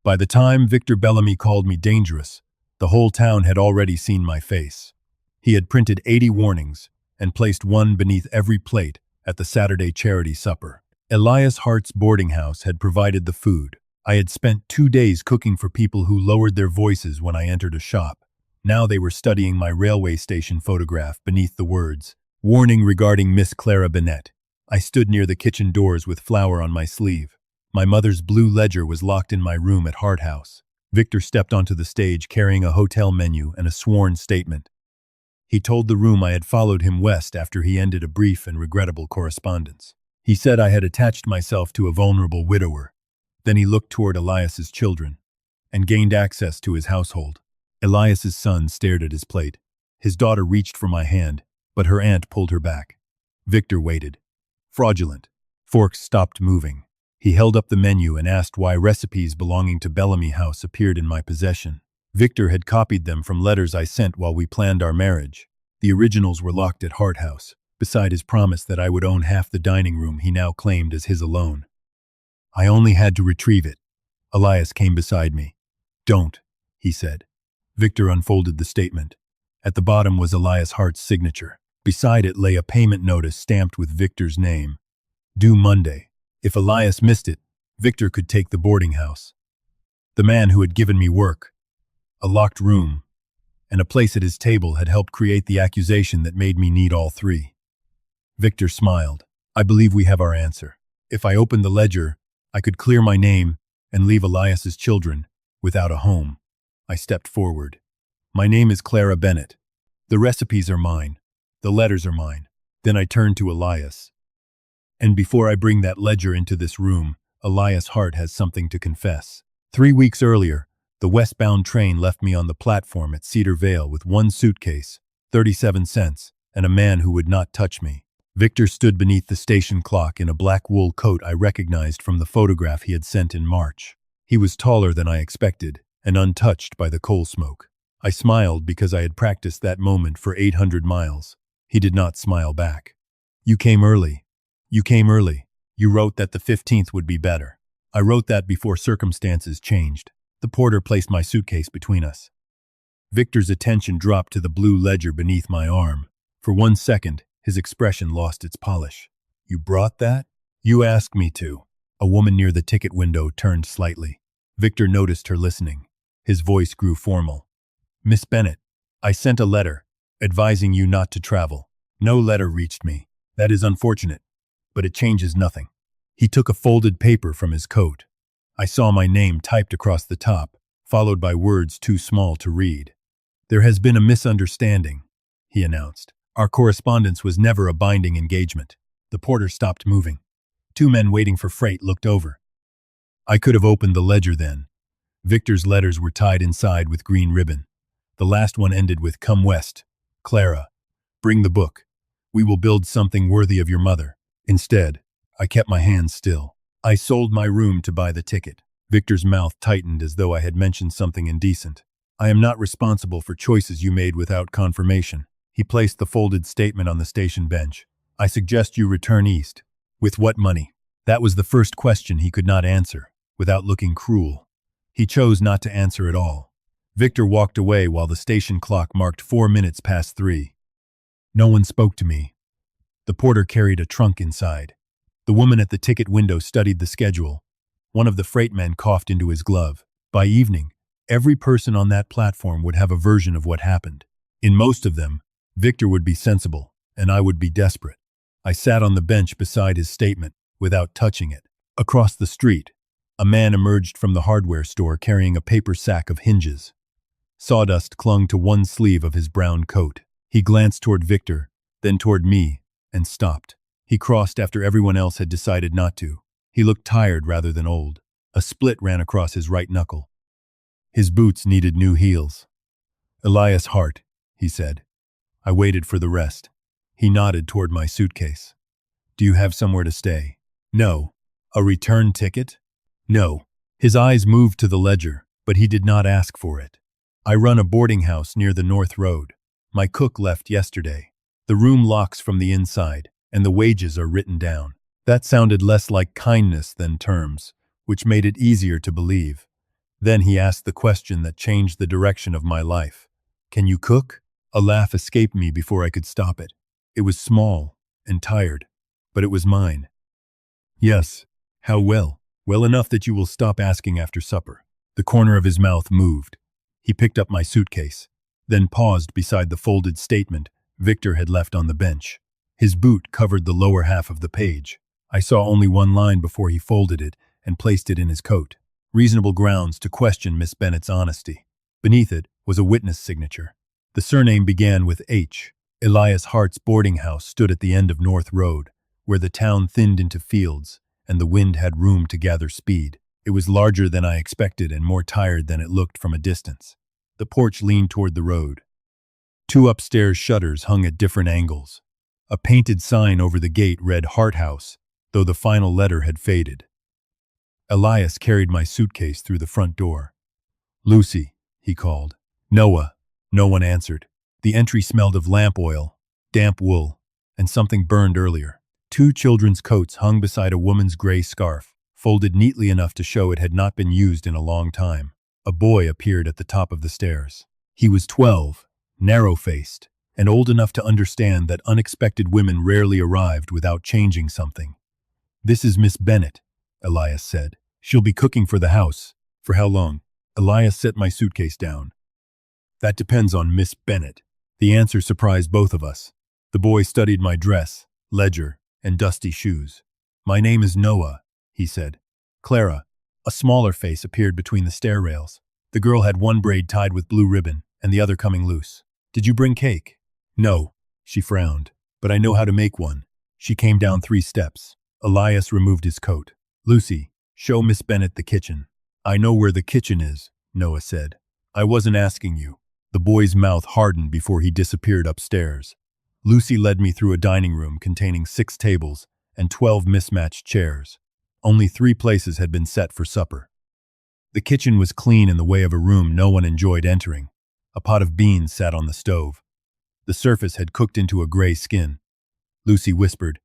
By the time Victor Bellamy called me dangerous, the whole town had already seen my face. He had printed 80 warnings and placed one beneath every plate at the Saturday charity supper. Elias Hart's boarding house had provided the food. I had spent 2 days cooking for people who lowered their voices when I entered a shop. Now they were studying my railway station photograph beneath the words, "Warning regarding Miss Clara Bennett." I stood near the kitchen doors with flour on my sleeve. My mother's blue ledger was locked in my room at Hart House. Victor stepped onto the stage carrying a hotel menu and a sworn statement. He told the room I had followed him west after he ended a brief and regrettable correspondence. He said I had attached myself to a vulnerable widower. Then he looked toward Elias's children and gained access to his household. Elias's son stared at his plate. His daughter reached for my hand, but her aunt pulled her back. Victor waited. Fraudulent. Forks stopped moving. He held up the menu and asked why recipes belonging to Bellamy House appeared in my possession. Victor had copied them from letters I sent while we planned our marriage. The originals were locked at Hart House, beside his promise that I would own half the dining room he now claimed as his alone. I only had to retrieve it. Elias came beside me. "Don't," he said. Victor unfolded the statement. At the bottom was Elias Hart's signature. Beside it lay a payment notice stamped with Victor's name. Due Monday. If Elias missed it, Victor could take the boarding house. The man who had given me work, a locked room, and a place at his table had helped create the accusation that made me need all three. Victor smiled. "I believe we have our answer. If I opened the ledger, I could clear my name and leave Elias's children without a home." I stepped forward. "My name is Clara Bennett. The recipes are mine. The letters are mine." Then I turned to Elias. "And before I bring that ledger into this room, Elias Hart has something to confess. 3 weeks earlier, the westbound train left me on the platform at Cedar Vale with one suitcase, 37 cents, and a man who would not touch me." Victor stood beneath the station clock in a black wool coat I recognized from the photograph he had sent in March. He was taller than I expected, and untouched by the coal smoke. I smiled because I had practiced that moment for 800 miles. He did not smile back. "You came early. You came early. You wrote that the 15th would be better." I wrote that before circumstances changed. The porter placed my suitcase between us. Victor's attention dropped to the blue ledger beneath my arm. For 1 second, his expression lost its polish. "You brought that?" "You asked me to." A woman near the ticket window turned slightly. Victor noticed her listening. His voice grew formal. "Miss Bennett, I sent a letter, advising you not to travel. No letter reached me. That is unfortunate, but it changes nothing." He took a folded paper from his coat. I saw my name typed across the top, followed by words too small to read. "There has been a misunderstanding," he announced. "Our correspondence was never a binding engagement." The porter stopped moving. 2 men waiting for freight looked over. I could have opened the ledger then. Victor's letters were tied inside with green ribbon. The last one ended with, "Come west, Clara. Bring the book. We will build something worthy of your mother." Instead, I kept my hands still. I sold my room to buy the ticket. Victor's mouth tightened as though I had mentioned something indecent. "I am not responsible for choices you made without confirmation." He placed the folded statement on the station bench. "I suggest you return east." "With what money?" That was the first question he could not answer, without looking cruel. He chose not to answer at all. Victor walked away while the station clock marked 4 minutes past 3. No one spoke to me. The porter carried a trunk inside. The woman at the ticket window studied the schedule. One of the freight men coughed into his glove. By evening, every person on that platform would have a version of what happened. In most of them, Victor would be sensible, and I would be desperate. I sat on the bench beside his statement, without touching it. Across the street, a man emerged from the hardware store carrying a paper sack of hinges. Sawdust clung to one sleeve of his brown coat. He glanced toward Victor, then toward me, and stopped. He crossed after everyone else had decided not to. He looked tired rather than old. A split ran across his right knuckle. His boots needed new heels. "Elias Hart," he said. I waited for the rest. He nodded toward my suitcase. "Do you have somewhere to stay?" "No." "A return ticket?" "No." His eyes moved to the ledger, but he did not ask for it. "I run a boarding house near the North Road. My cook left yesterday. The room locks from the inside, and the wages are written down." That sounded less like kindness than terms, which made it easier to believe. Then he asked the question that changed the direction of my life. Can you cook? A laugh escaped me before I could stop it. It was small and tired, but it was mine. Yes. How well? Well enough that you will stop asking after supper. The corner of his mouth moved. He picked up my suitcase, then paused beside the folded statement Victor had left on the bench. His boot covered the lower half of the page. I saw only one line before he folded it and placed it in his coat. Reasonable grounds to question Miss Bennett's honesty. Beneath it was a witness signature. The surname began with H. Elias Hart's boarding house stood at the end of North Road, where the town thinned into fields, and the wind had room to gather speed. It was larger than I expected and more tired than it looked from a distance. The porch leaned toward the road. Two upstairs shutters hung at different angles. A painted sign over the gate read Hart House, though the final letter had faded. Elias carried my suitcase through the front door. Lucy, he called. Noah. No one answered. The entry smelled of lamp oil, damp wool, and something burned earlier. Two children's coats hung beside a woman's gray scarf, folded neatly enough to show it had not been used in a long time. A boy appeared at the top of the stairs. He was 12, narrow-faced, and old enough to understand that unexpected women rarely arrived without changing something. This is Miss Bennett, Elias said. She'll be cooking for the house. For how long? Elias set my suitcase down. That depends on Miss Bennett. The answer surprised both of us. The boy studied my dress, ledger, and dusty shoes. My name is Noah, he said. Clara. A smaller face appeared between the stair rails. The girl had one braid tied with blue ribbon and the other coming loose. Did you bring cake? No, she frowned, but I know how to make one. She came down 3 steps. Elias removed his coat. Lucy, show Miss Bennett the kitchen. I know where the kitchen is, Noah said. I wasn't asking you. The boy's mouth hardened before he disappeared upstairs. Lucy led me through a dining room containing 6 tables and 12 mismatched chairs. Only 3 places had been set for supper. The kitchen was clean in the way of a room no one enjoyed entering. A pot of beans sat on the stove. The surface had cooked into a gray skin. Lucy whispered,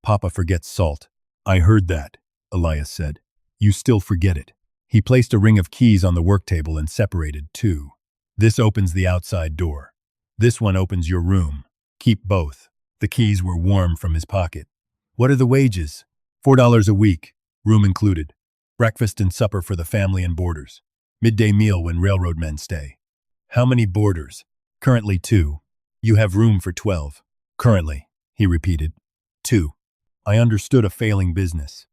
Papa forgets salt. I heard that, Elias said. You still forget it. He placed a ring of keys on the work table and separated 2. This opens the outside door. This one opens your room. Keep both. The keys were warm from his pocket. What are the wages? $4 a week, room included. Breakfast and supper for the family and boarders. Midday meal when railroad men stay. How many boarders? Currently 2. You have room for 12. Currently, he repeated. 2. I understood a failing business.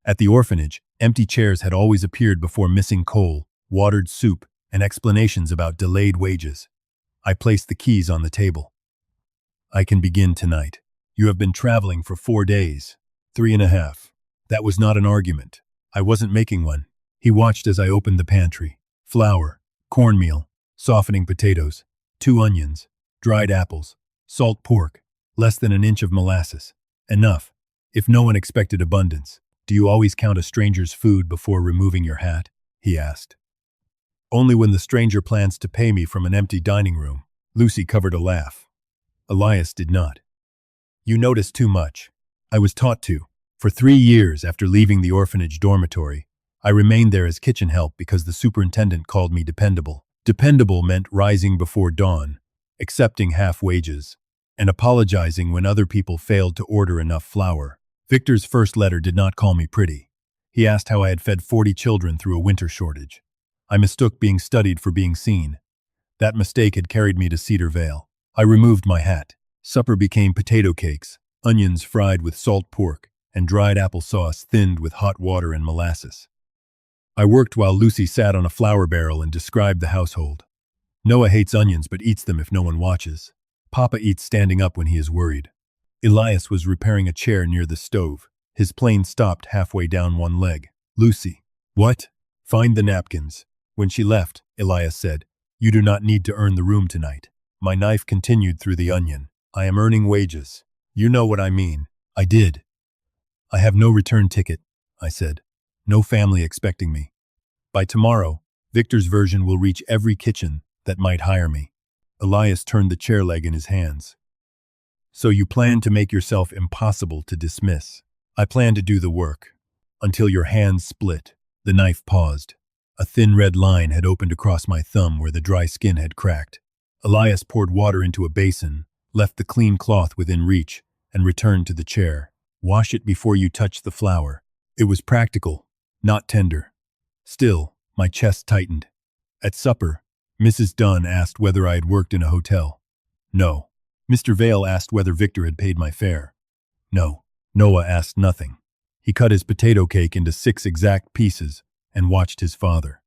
At the orphanage, empty chairs had always appeared before missing coal, watered soup, and explanations about delayed wages. I placed the keys on the table. I can begin tonight. You have been traveling for 4 days. 3.5. That was not an argument. I wasn't making one. He watched as I opened the pantry. Flour, cornmeal, softening potatoes, 2 onions, dried apples, salt pork, less than an inch of molasses. Enough. If no one expected abundance, do you always count a stranger's food before removing your hat? He asked. Only when the stranger plans to pay me from an empty dining room. Lucy covered a laugh. Elias did not. You notice too much. I was taught to. For 3 years after leaving the orphanage dormitory, I remained there as kitchen help because the superintendent called me dependable. Dependable meant rising before dawn, accepting half wages, and apologizing when other people failed to order enough flour. Victor's first letter did not call me pretty. He asked how I had fed 40 children through a winter shortage. I mistook being studied for being seen. That mistake had carried me to Cedar Vale. I removed my hat. Supper became potato cakes, onions fried with salt pork, and dried applesauce thinned with hot water and molasses. I worked while Lucy sat on a flour barrel and described the household. Noah hates onions but eats them if no one watches. Papa eats standing up when he is worried. Elias was repairing a chair near the stove. His plane stopped halfway down one leg. Lucy. What? Find the napkins. When she left, Elias said, You do not need to earn the room tonight. My knife continued through the onion. I am earning wages. You know what I mean. I did. I have no return ticket, I said. No family expecting me. By tomorrow, Victor's version will reach every kitchen that might hire me. Elias turned the chair leg in his hands. So you plan to make yourself impossible to dismiss. I plan to do the work. Until your hands split. The knife paused. A thin red line had opened across my thumb where the dry skin had cracked. Elias poured water into a basin, left the clean cloth within reach, and returned to the chair. Wash it before you touch the flour. It was practical, not tender. Still, my chest tightened. At supper, Mrs. Dunn asked whether I had worked in a hotel. No. Mr. Vale asked whether Victor had paid my fare. No. Noah asked nothing. He cut his potato cake into 6 exact pieces and watched his father.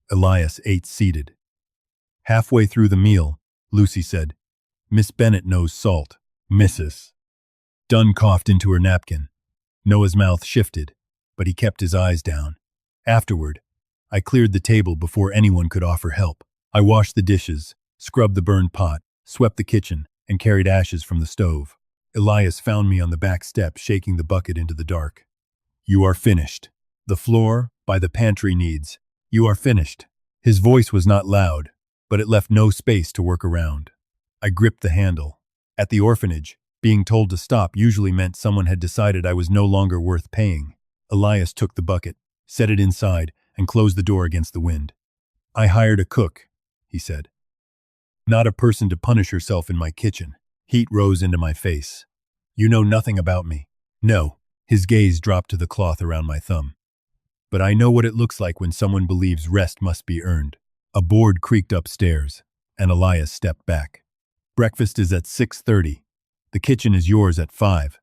Elias ate seated. Halfway through the meal, Lucy said, "Miss Bennett knows salt." Mrs. Dunn coughed into her napkin. Noah's mouth shifted, but he kept his eyes down. Afterward, I cleared the table before anyone could offer help. I washed the dishes, scrubbed the burned pot, swept the kitchen, and carried ashes from the stove. Elias found me on the back step shaking the bucket into the dark. "You are finished. The floor, by the pantry needs. You are finished." His voice was not loud, but it left no space to work around. I gripped the handle. At the orphanage, being told to stop usually meant someone had decided I was no longer worth paying. Elias took the bucket, set it inside, and closed the door against the wind. "I hired a cook," he said. "Not a person to punish herself in my kitchen." Heat rose into my face. "You know nothing about me." "No." His gaze dropped to the cloth around my thumb. "But I know what it looks like when someone believes rest must be earned." A board creaked upstairs, and Elias stepped back. "Breakfast is at 6:30. The kitchen is yours at 5.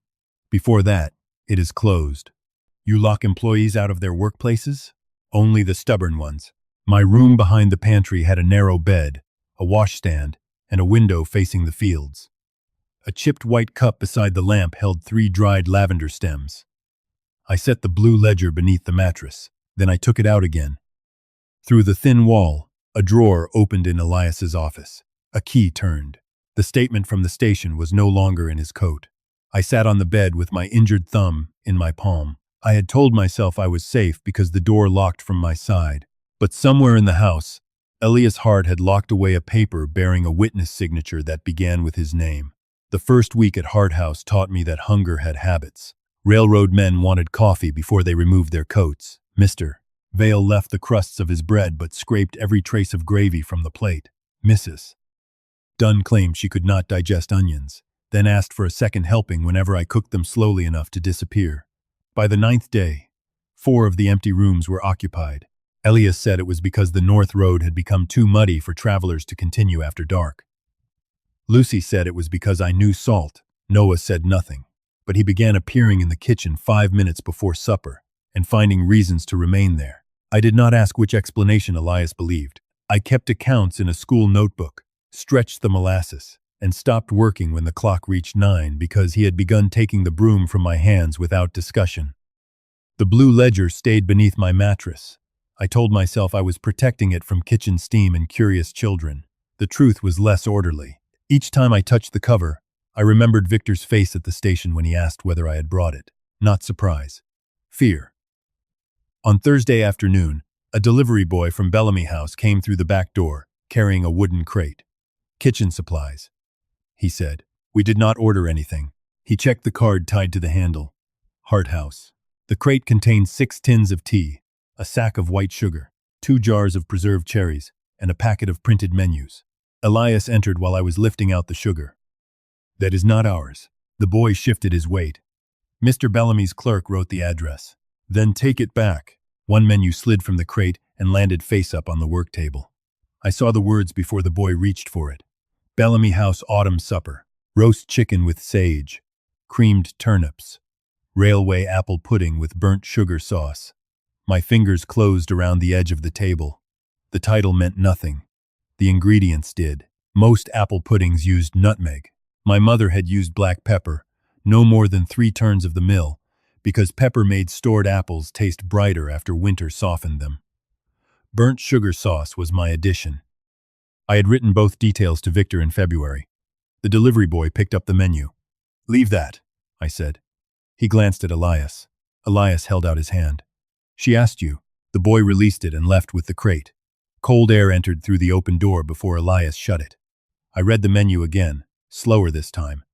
Before that, it is closed." "You lock employees out of their workplaces?" "Only the stubborn ones." My room behind the pantry had a narrow bed, a washstand, and a window facing the fields. A chipped white cup beside the lamp held 3 dried lavender stems. I set the blue ledger beneath the mattress, then I took it out again. Through the thin wall, a drawer opened in Elias's office. A key turned. The statement from the station was no longer in his coat. I sat on the bed with my injured thumb in my palm. I had told myself I was safe because the door locked from my side. But somewhere in the house, Elias Hart had locked away a paper bearing a witness signature that began with his name. The first week at Hart House taught me that hunger had habits. Railroad men wanted coffee before they removed their coats. Mr. Vale left the crusts of his bread but scraped every trace of gravy from the plate. Mrs. Dunn claimed she could not digest onions, then asked for a second helping whenever I cooked them slowly enough to disappear. By the 9th day, 4 of the empty rooms were occupied. Elias said it was because the North Road had become too muddy for travelers to continue after dark. Lucy said it was because I knew salt. Noah said nothing, but he began appearing in the kitchen 5 minutes before supper and finding reasons to remain there. I did not ask which explanation Elias believed. I kept accounts in a school notebook, stretched the molasses, and stopped working when the clock reached 9 because he had begun taking the broom from my hands without discussion. The blue ledger stayed beneath my mattress. I told myself I was protecting it from kitchen steam and curious children. The truth was less orderly. Each time I touched the cover, I remembered Victor's face at the station when he asked whether I had brought it. Not surprise. Fear. On Thursday afternoon, a delivery boy from Bellamy House came through the back door, carrying a wooden crate. "Kitchen supplies," he said. We did not order anything. He checked the card tied to the handle. Hart House. The crate contained 6 tins of tea, a sack of white sugar, 2 jars of preserved cherries, and a packet of printed menus. Elias entered while I was lifting out the sugar. "That is not ours." The boy shifted his weight. Mr. Bellamy's clerk wrote the address. "Then take it back." One menu slid from the crate and landed face up on the work table. I saw the words before the boy reached for it. Bellamy House Autumn Supper. Roast chicken with sage. Creamed turnips. Railway apple pudding with burnt sugar sauce. My fingers closed around the edge of the table. The title meant nothing. The ingredients did. Most apple puddings used nutmeg. My mother had used black pepper, no more than 3 turns of the mill, because pepper made stored apples taste brighter after winter softened them. Burnt sugar sauce was my addition. I had written both details to Victor in February. The delivery boy picked up the menu. "Leave that," I said. He glanced at Elias. Elias held out his hand. "She asked you." The boy released it and left with the crate. Cold air entered through the open door before Elias shut it. I read the menu again, slower this time.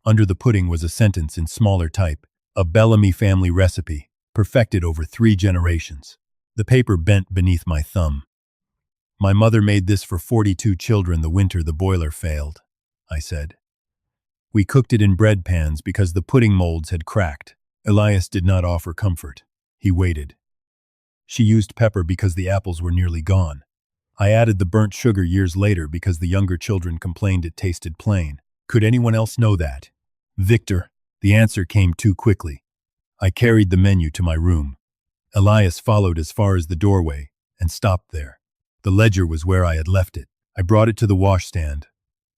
Under the pudding was a sentence in smaller type, "A Bellamy family recipe, perfected over 3 generations." The paper bent beneath my thumb. My mother made this for 42 children the winter the boiler failed, I said. We cooked it in bread pans because the pudding molds had cracked. Elias did not offer comfort. He waited. She used pepper because the apples were nearly gone. I added the burnt sugar years later because the younger children complained it tasted plain. Could anyone else know that? Victor. The answer came too quickly. I carried the menu to my room. Elias followed as far as the doorway and stopped there. The ledger was where I had left it. I brought it to the washstand,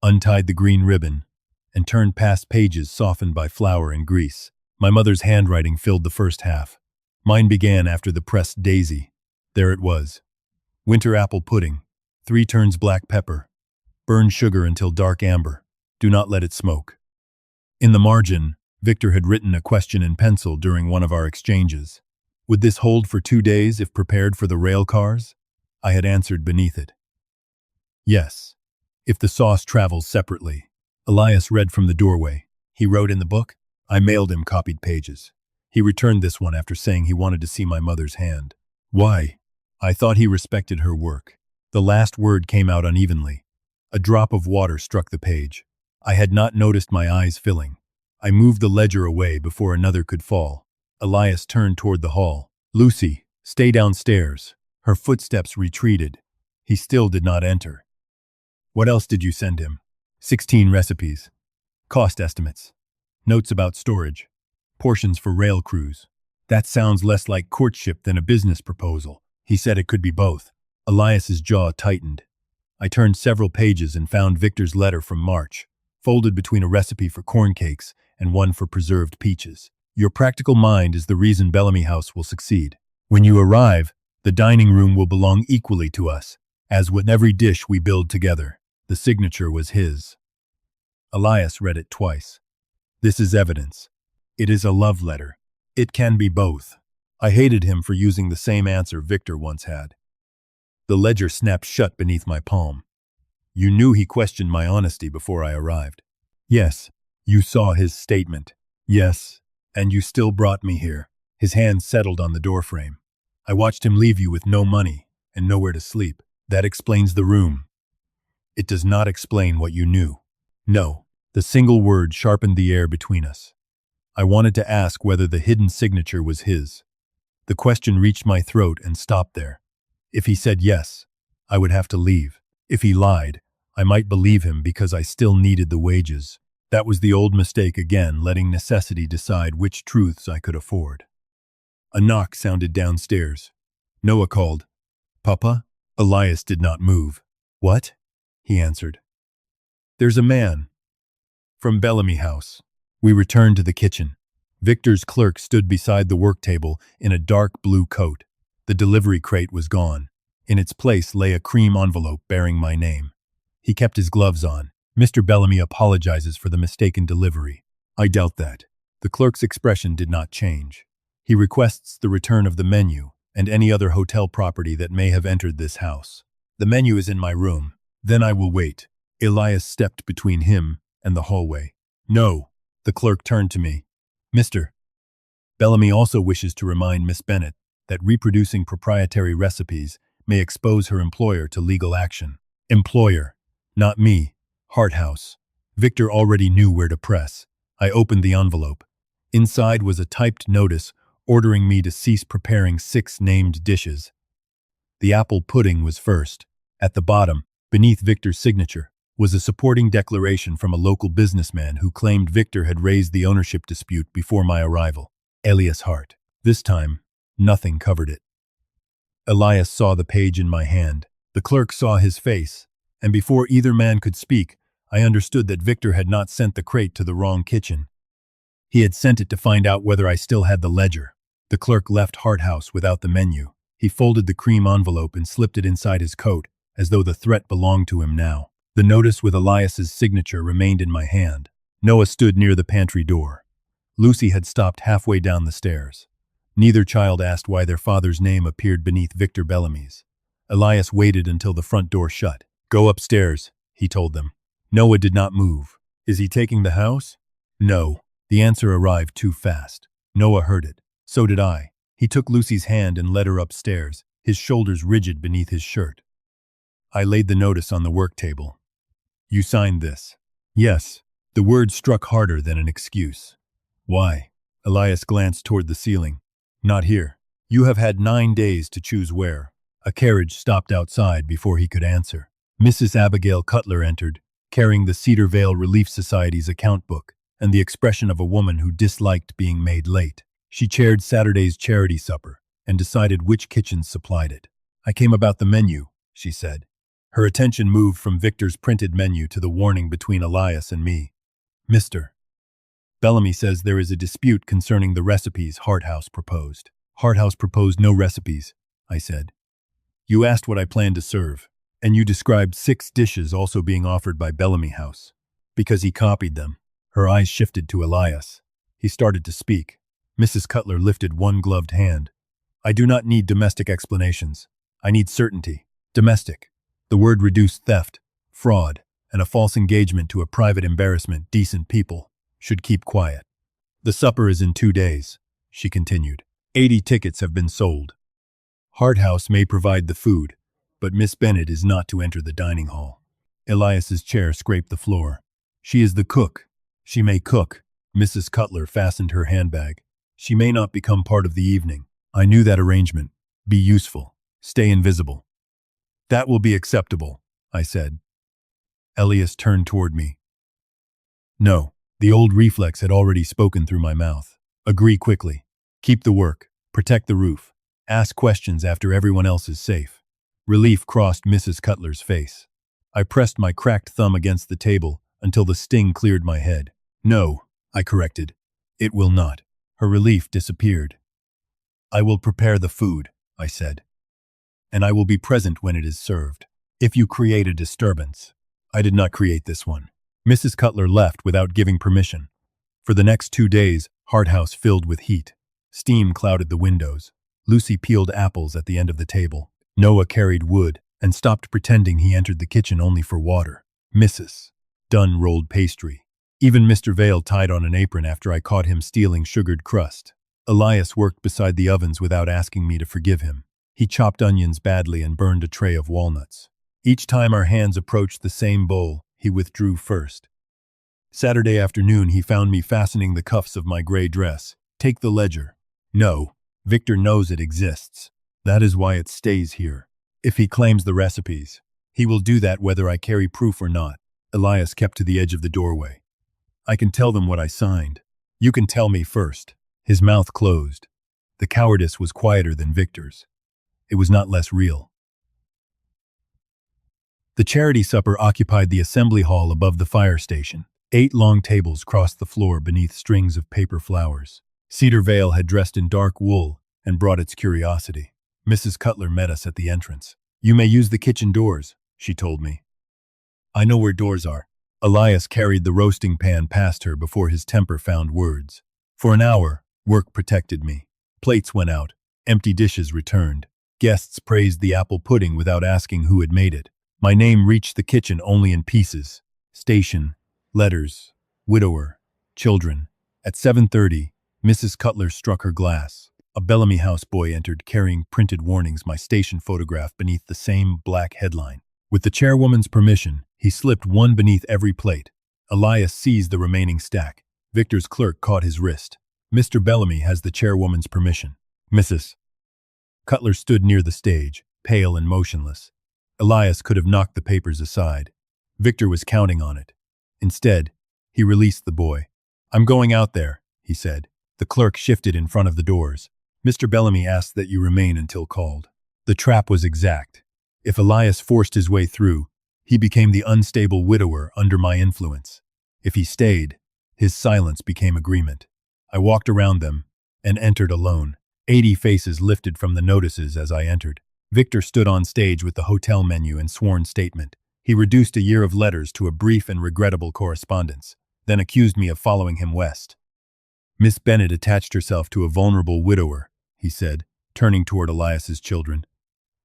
untied the green ribbon, and turned past pages softened by flour and grease. My mother's handwriting filled the first half. Mine began after the pressed daisy. There it was. Winter apple pudding, 3 turns black pepper. Burn sugar until dark amber. Do not let it smoke. In the margin, Victor had written a question in pencil during one of our exchanges. Would this hold for 2 days if prepared for the rail cars? I had answered beneath it. Yes, if the sauce travels separately. Elias read from the doorway. He wrote in the book. I mailed him copied pages. He returned this one after saying he wanted to see my mother's hand. Why? I thought he respected her work. The last word came out unevenly. A drop of water struck the page. I had not noticed my eyes filling. I moved the ledger away before another could fall. Elias turned toward the hall. Lucy, stay downstairs. Her footsteps retreated. He still did not enter. What else did you send him? 16 recipes. Cost estimates. Notes about storage. Portions for rail crews. That sounds less like courtship than a business proposal. He said it could be both. Elias's jaw tightened. I turned several pages and found Victor's letter from March, folded between a recipe for corn cakes and one for preserved peaches. Your practical mind is the reason Bellamy House will succeed. When you arrive, the dining room will belong equally to us, as with every dish we build together. The signature was his. Elias read it twice. This is evidence. It is a love letter. It can be both. I hated him for using the same answer Victor once had. The ledger snapped shut beneath my palm. You knew he questioned my honesty before I arrived. Yes. You saw his statement. Yes. And you still brought me here. His hand settled on the doorframe. I watched him leave you with no money and nowhere to sleep. That explains the room. It does not explain what you knew. No. The single word sharpened the air between us. I wanted to ask whether the hidden signature was his. The question reached my throat and stopped there. If he said yes, I would have to leave. If he lied, I might believe him because I still needed the wages. That was the old mistake again, letting necessity decide which truths I could afford. A knock sounded downstairs. Noah called. Papa? Elias did not move. What? He answered. There's a man. From Bellamy House. We returned to the kitchen. Victor's clerk stood beside the work table in a dark blue coat. The delivery crate was gone. In its place lay a cream envelope bearing my name. He kept his gloves on. Mr. Bellamy apologizes for the mistaken delivery. I doubt that. The clerk's expression did not change. He requests the return of the menu and any other hotel property that may have entered this house. The menu is in my room. Then I will wait. Elias stepped between him and the hallway. No. The clerk turned to me. Mr. Bellamy also wishes to remind Miss Bennett that reproducing proprietary recipes may expose her employer to legal action. Employer, not me. Hart House. Victor already knew where to press. I opened the envelope. Inside was a typed notice ordering me to cease preparing 6 named dishes. The apple pudding was first. At the bottom, beneath Victor's signature, was a supporting declaration from a local businessman who claimed Victor had raised the ownership dispute before my arrival. Elias Hart. This time, nothing covered it. Elias saw the page in my hand. The clerk saw his face, and before either man could speak, I understood that Victor had not sent the crate to the wrong kitchen. He had sent it to find out whether I still had the ledger. The clerk left Hart House without the menu. He folded the cream envelope and slipped it inside his coat, as though the threat belonged to him now. The notice with Elias's signature remained in my hand. Noah stood near the pantry door. Lucy had stopped halfway down the stairs. Neither child asked why their father's name appeared beneath Victor Bellamy's. Elias waited until the front door shut. Go upstairs, he told them. Noah did not move. Is he taking the house? No. The answer arrived too fast. Noah heard it. So did I. He took Lucy's hand and led her upstairs. his shoulders rigid beneath his shirt. I laid the notice on the work table. You signed this? Yes. The word struck harder than an excuse. Why? Elias glanced toward the ceiling. Not here. You have had 9 days to choose where. A carriage stopped outside before he could answer. Mrs. Abigail Cutler entered, carrying the Cedar Vale Relief Society's account book and the expression of a woman who disliked being made late. She chaired Saturday's charity supper and decided which kitchens supplied it. I came about the menu, she said. Her attention moved from Victor's printed menu to the warning between Elias and me. Mr. Bellamy says there is a dispute concerning the recipes Hart House proposed. Hart House proposed no recipes, I said. You asked what I planned to serve, and you described 6 dishes also being offered by Bellamy House. Because he copied them. Her eyes shifted to Elias. He started to speak. Mrs. Cutler lifted one gloved hand. I do not need domestic explanations. I need certainty. Domestic. The word reduced theft, fraud, and a false engagement to a private embarrassment decent people should keep quiet. The supper is in 2 days, she continued. 80 tickets have been sold. Hart House may provide the food, but Miss Bennett is not to enter the dining hall. Elias's chair scraped the floor. She is the cook. She may cook. Mrs. Cutler fastened her handbag. She may not become part of the evening. I knew that arrangement. Be useful. Stay invisible. That will be acceptable, I said. Elias turned toward me. No, the old reflex had already spoken through my mouth. Agree quickly. Keep the work. Protect the roof. Ask questions after everyone else is safe. Relief crossed Mrs. Cutler's face. I pressed my cracked thumb against the table until the sting cleared my head. No, I corrected. It will not. Her relief disappeared. I will prepare the food, I said. And I will be present when it is served. If you create a disturbance. I did not create this one. Mrs. Cutler left without giving permission. For the next 2 days, Hart House filled with heat. Steam clouded the windows. Lucy peeled apples at the end of the table. Noah carried wood and stopped pretending he entered the kitchen only for water. Mrs. Dunn rolled pastry. Even Mr. Vale tied on an apron after I caught him stealing sugared crust. Elias worked beside the ovens without asking me to forgive him. He chopped onions badly and burned a tray of walnuts. Each time our hands approached the same bowl, he withdrew first. Saturday afternoon, he found me fastening the cuffs of my gray dress. Take the ledger. No, Victor knows it exists. That is why it stays here. If he claims the recipes, he will do that whether I carry proof or not. Elias kept to the edge of the doorway. I can tell them what I signed. You can tell me first. His mouth closed. The cowardice was quieter than Victor's. It was not less real. The charity supper occupied the assembly hall above the fire station. 8 long tables crossed the floor beneath strings of paper flowers. Cedar Vale had dressed in dark wool and brought its curiosity. Mrs. Cutler met us at the entrance. You may use the kitchen doors, she told me. I know where doors are. Elias carried the roasting pan past her before his temper found words. For an hour, work protected me. Plates went out. Empty dishes returned. Guests praised the apple pudding without asking who had made it. My name reached the kitchen only in pieces. Station, letters, widower, children. At 7:30, Mrs. Cutler struck her glass. A Bellamy House boy entered carrying printed warnings, my station photograph beneath the same black headline. With the chairwoman's permission, he slipped one beneath every plate. Elias seized the remaining stack. Victor's clerk caught his wrist. Mr. Bellamy has the chairwoman's permission. Mrs. Cutler stood near the stage, pale and motionless. Elias could have knocked the papers aside. Victor was counting on it. Instead, he released the boy. I'm going out there, he said. The clerk shifted in front of the doors. Mr. Bellamy asked that you remain until called. The trap was exact. If Elias forced his way through, he became the unstable widower under my influence. If he stayed, his silence became agreement. I walked around them and entered alone. 80 faces lifted from the notices as I entered. Victor stood on stage with the hotel menu and sworn statement. He reduced a year of letters to a brief and regrettable correspondence, then accused me of following him west. Miss Bennett attached herself to a vulnerable widower, he said, turning toward Elias's children.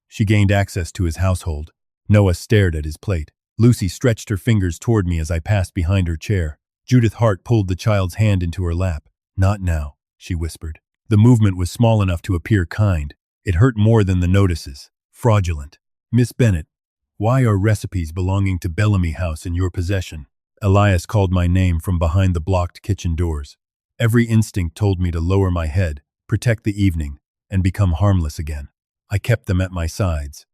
She gained access to his household. Noah stared at his plate. Lucy stretched her fingers toward me as I passed behind her chair. Judith Hart pulled the child's hand into her lap. Not now, she whispered. The movement was small enough to appear kind. It hurt more than the notices. Fraudulent. Miss Bennett, why are recipes belonging to Bellamy House in your possession? Elias called my name from behind the blocked kitchen doors. Every instinct told me to lower my head, protect the evening, and become harmless again. I kept them at my sides.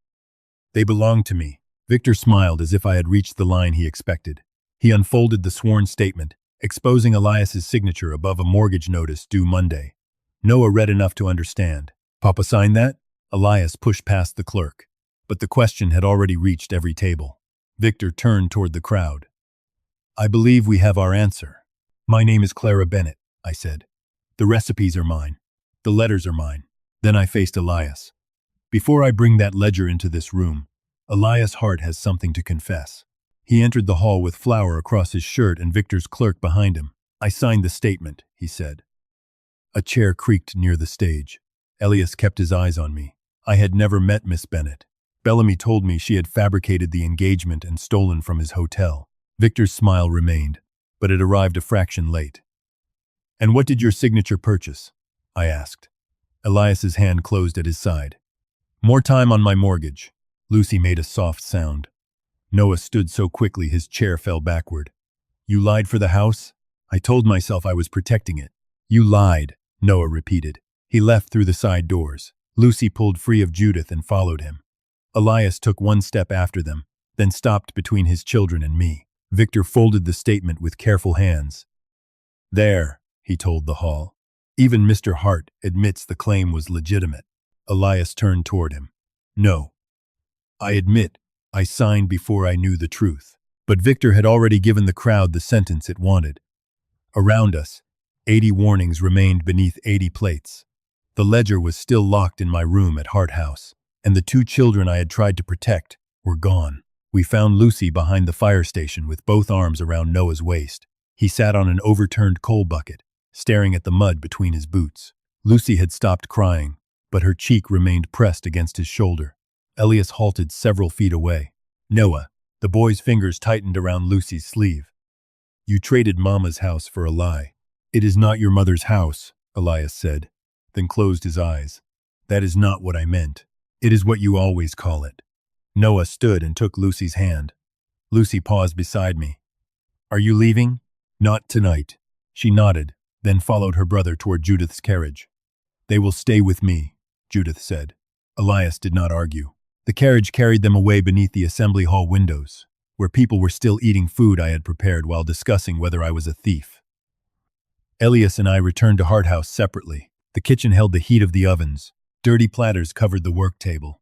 They belong to me. Victor smiled as if I had reached the line he expected. He unfolded the sworn statement, exposing Elias's signature above a mortgage notice due Monday. Noah read enough to understand. Papa signed that? Elias pushed past the clerk. But the question had already reached every table. Victor turned toward the crowd. I believe we have our answer. My name is Clara Bennett, I said. The recipes are mine. The letters are mine. Then I faced Elias. Before I bring that ledger into this room, Elias Hart has something to confess. He entered the hall with flour across his shirt and Victor's clerk behind him. I signed the statement, he said. A chair creaked near the stage. Elias kept his eyes on me. I had never met Miss Bennett. Bellamy told me she had fabricated the engagement and stolen from his hotel. Victor's smile remained, but it arrived a fraction late. And what did your signature purchase? I asked. Elias's hand closed at his side. More time on my mortgage. Lucy made a soft sound. Noah stood so quickly his chair fell backward. You lied for the house? I told myself I was protecting it. You lied, Noah repeated. He left through the side doors. Lucy pulled free of Judith and followed him. Elias took one step after them, then stopped between his children and me. Victor folded the statement with careful hands. There, he told the hall. Even Mr. Hart admits the claim was legitimate. Elias turned toward him. No. I admit, I signed before I knew the truth. But Victor had already given the crowd the sentence it wanted. Around us, 80 warnings remained beneath 80 plates. The ledger was still locked in my room at Hart House, and the 2 children I had tried to protect were gone. We found Lucy behind the fire station with both arms around Noah's waist. He sat on an overturned coal bucket, staring at the mud between his boots. Lucy had stopped crying, but her cheek remained pressed against his shoulder. Elias halted several feet away. Noah, the boy's fingers tightened around Lucy's sleeve. You traded Mama's house for a lie. It is not your mother's house, Elias said, then closed his eyes. That is not what I meant. It is what you always call it. Noah stood and took Lucy's hand. Lucy paused beside me. Are you leaving? Not tonight. She nodded, then followed her brother toward Judith's carriage. They will stay with me, Judith said. Elias did not argue. The carriage carried them away beneath the assembly hall windows, where people were still eating food I had prepared while discussing whether I was a thief. Elias and I returned to Hart House separately. The kitchen held the heat of the ovens. Dirty platters covered the work table.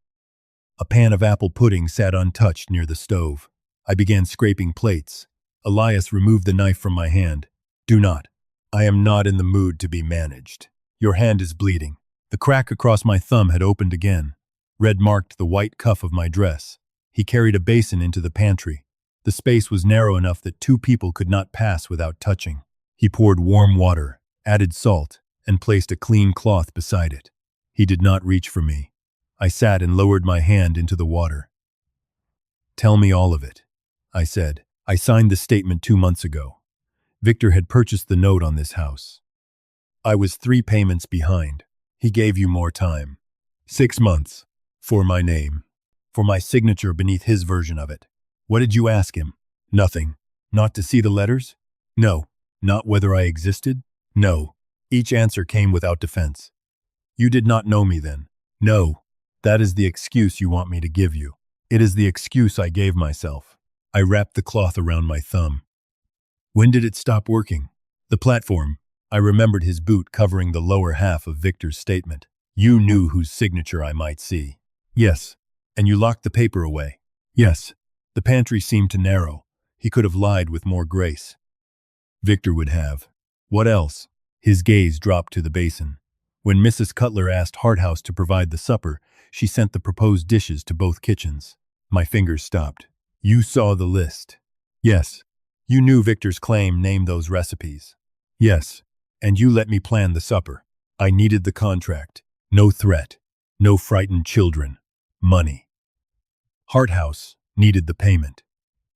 A pan of apple pudding sat untouched near the stove. I began scraping plates. Elias removed the knife from my hand. Do not. I am not in the mood to be managed. Your hand is bleeding. The crack across my thumb had opened again. Red marked the white cuff of my dress. He carried a basin into the pantry. The space was narrow enough that 2 people could not pass without touching. He poured warm water, added salt, and placed a clean cloth beside it. He did not reach for me. I sat and lowered my hand into the water. Tell me all of it, I said. I signed the statement 2 months ago. Victor had purchased the note on this house. I was 3 payments behind. He gave you more time. 6 months. For my name. For my signature beneath his version of it. What did you ask him? Nothing. Not to see the letters? No. Not whether I existed? No. Each answer came without defense. You did not know me then? No. That is the excuse you want me to give you. It is the excuse I gave myself. I wrapped the cloth around my thumb. When did it stop working? The platform. I remembered his boot covering the lower half of Victor's statement. You knew whose signature I might see. Yes. And you locked the paper away. Yes. The pantry seemed to narrow. He could have lied with more grace. Victor would have. What else? His gaze dropped to the basin. When Mrs. Cutler asked Hart House to provide the supper, she sent the proposed dishes to both kitchens. My fingers stopped. You saw the list. Yes. You knew Victor's claim named those recipes. Yes. And you let me plan the supper. I needed the contract. No threat. No frightened children. Money. Hart House needed the payment.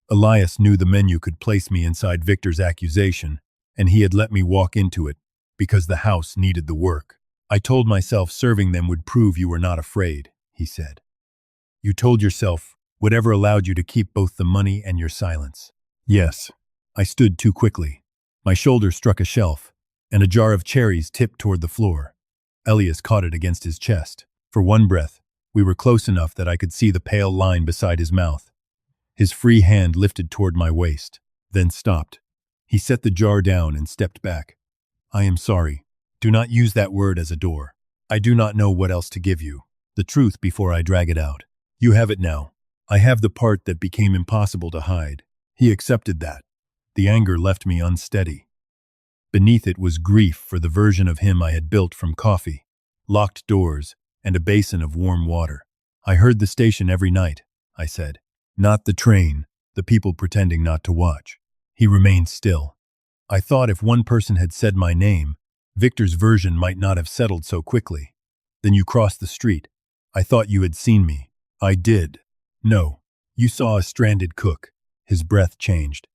Elias knew the menu could place me inside Victor's accusation, and he had let me walk into it because the house needed the work. I told myself serving them would prove you were not afraid, he said. You told yourself whatever allowed you to keep both the money and your silence. Yes. I stood too quickly. My shoulder struck a shelf, and a jar of cherries tipped toward the floor. Elias caught it against his chest. For one breath, we were close enough that I could see the pale line beside his mouth. His free hand lifted toward my waist, then stopped. He set the jar down and stepped back. I am sorry. Do not use that word as a door. I do not know what else to give you. The truth before I drag it out. You have it now. I have the part that became impossible to hide. He accepted that. The anger left me unsteady. Beneath it was grief for the version of him I had built from coffee, locked doors, and a basin of warm water. I heard the station every night, I said. Not the train, the people pretending not to watch. He remained still. I thought if one person had said my name, Victor's version might not have settled so quickly. Then you crossed the street. I thought you had seen me. I did. No. You saw a stranded cook. His breath changed.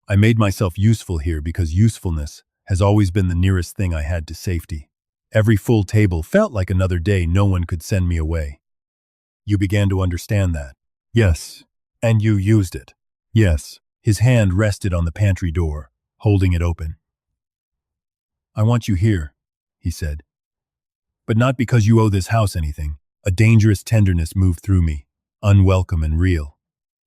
I made myself useful here because usefulness has always been the nearest thing I had to safety. Every full table felt like another day no one could send me away. You began to understand that. Yes. And you used it. Yes. His hand rested on the pantry door, holding it open. I want you here, he said. But not because you owe this house anything. A dangerous tenderness moved through me, unwelcome and real.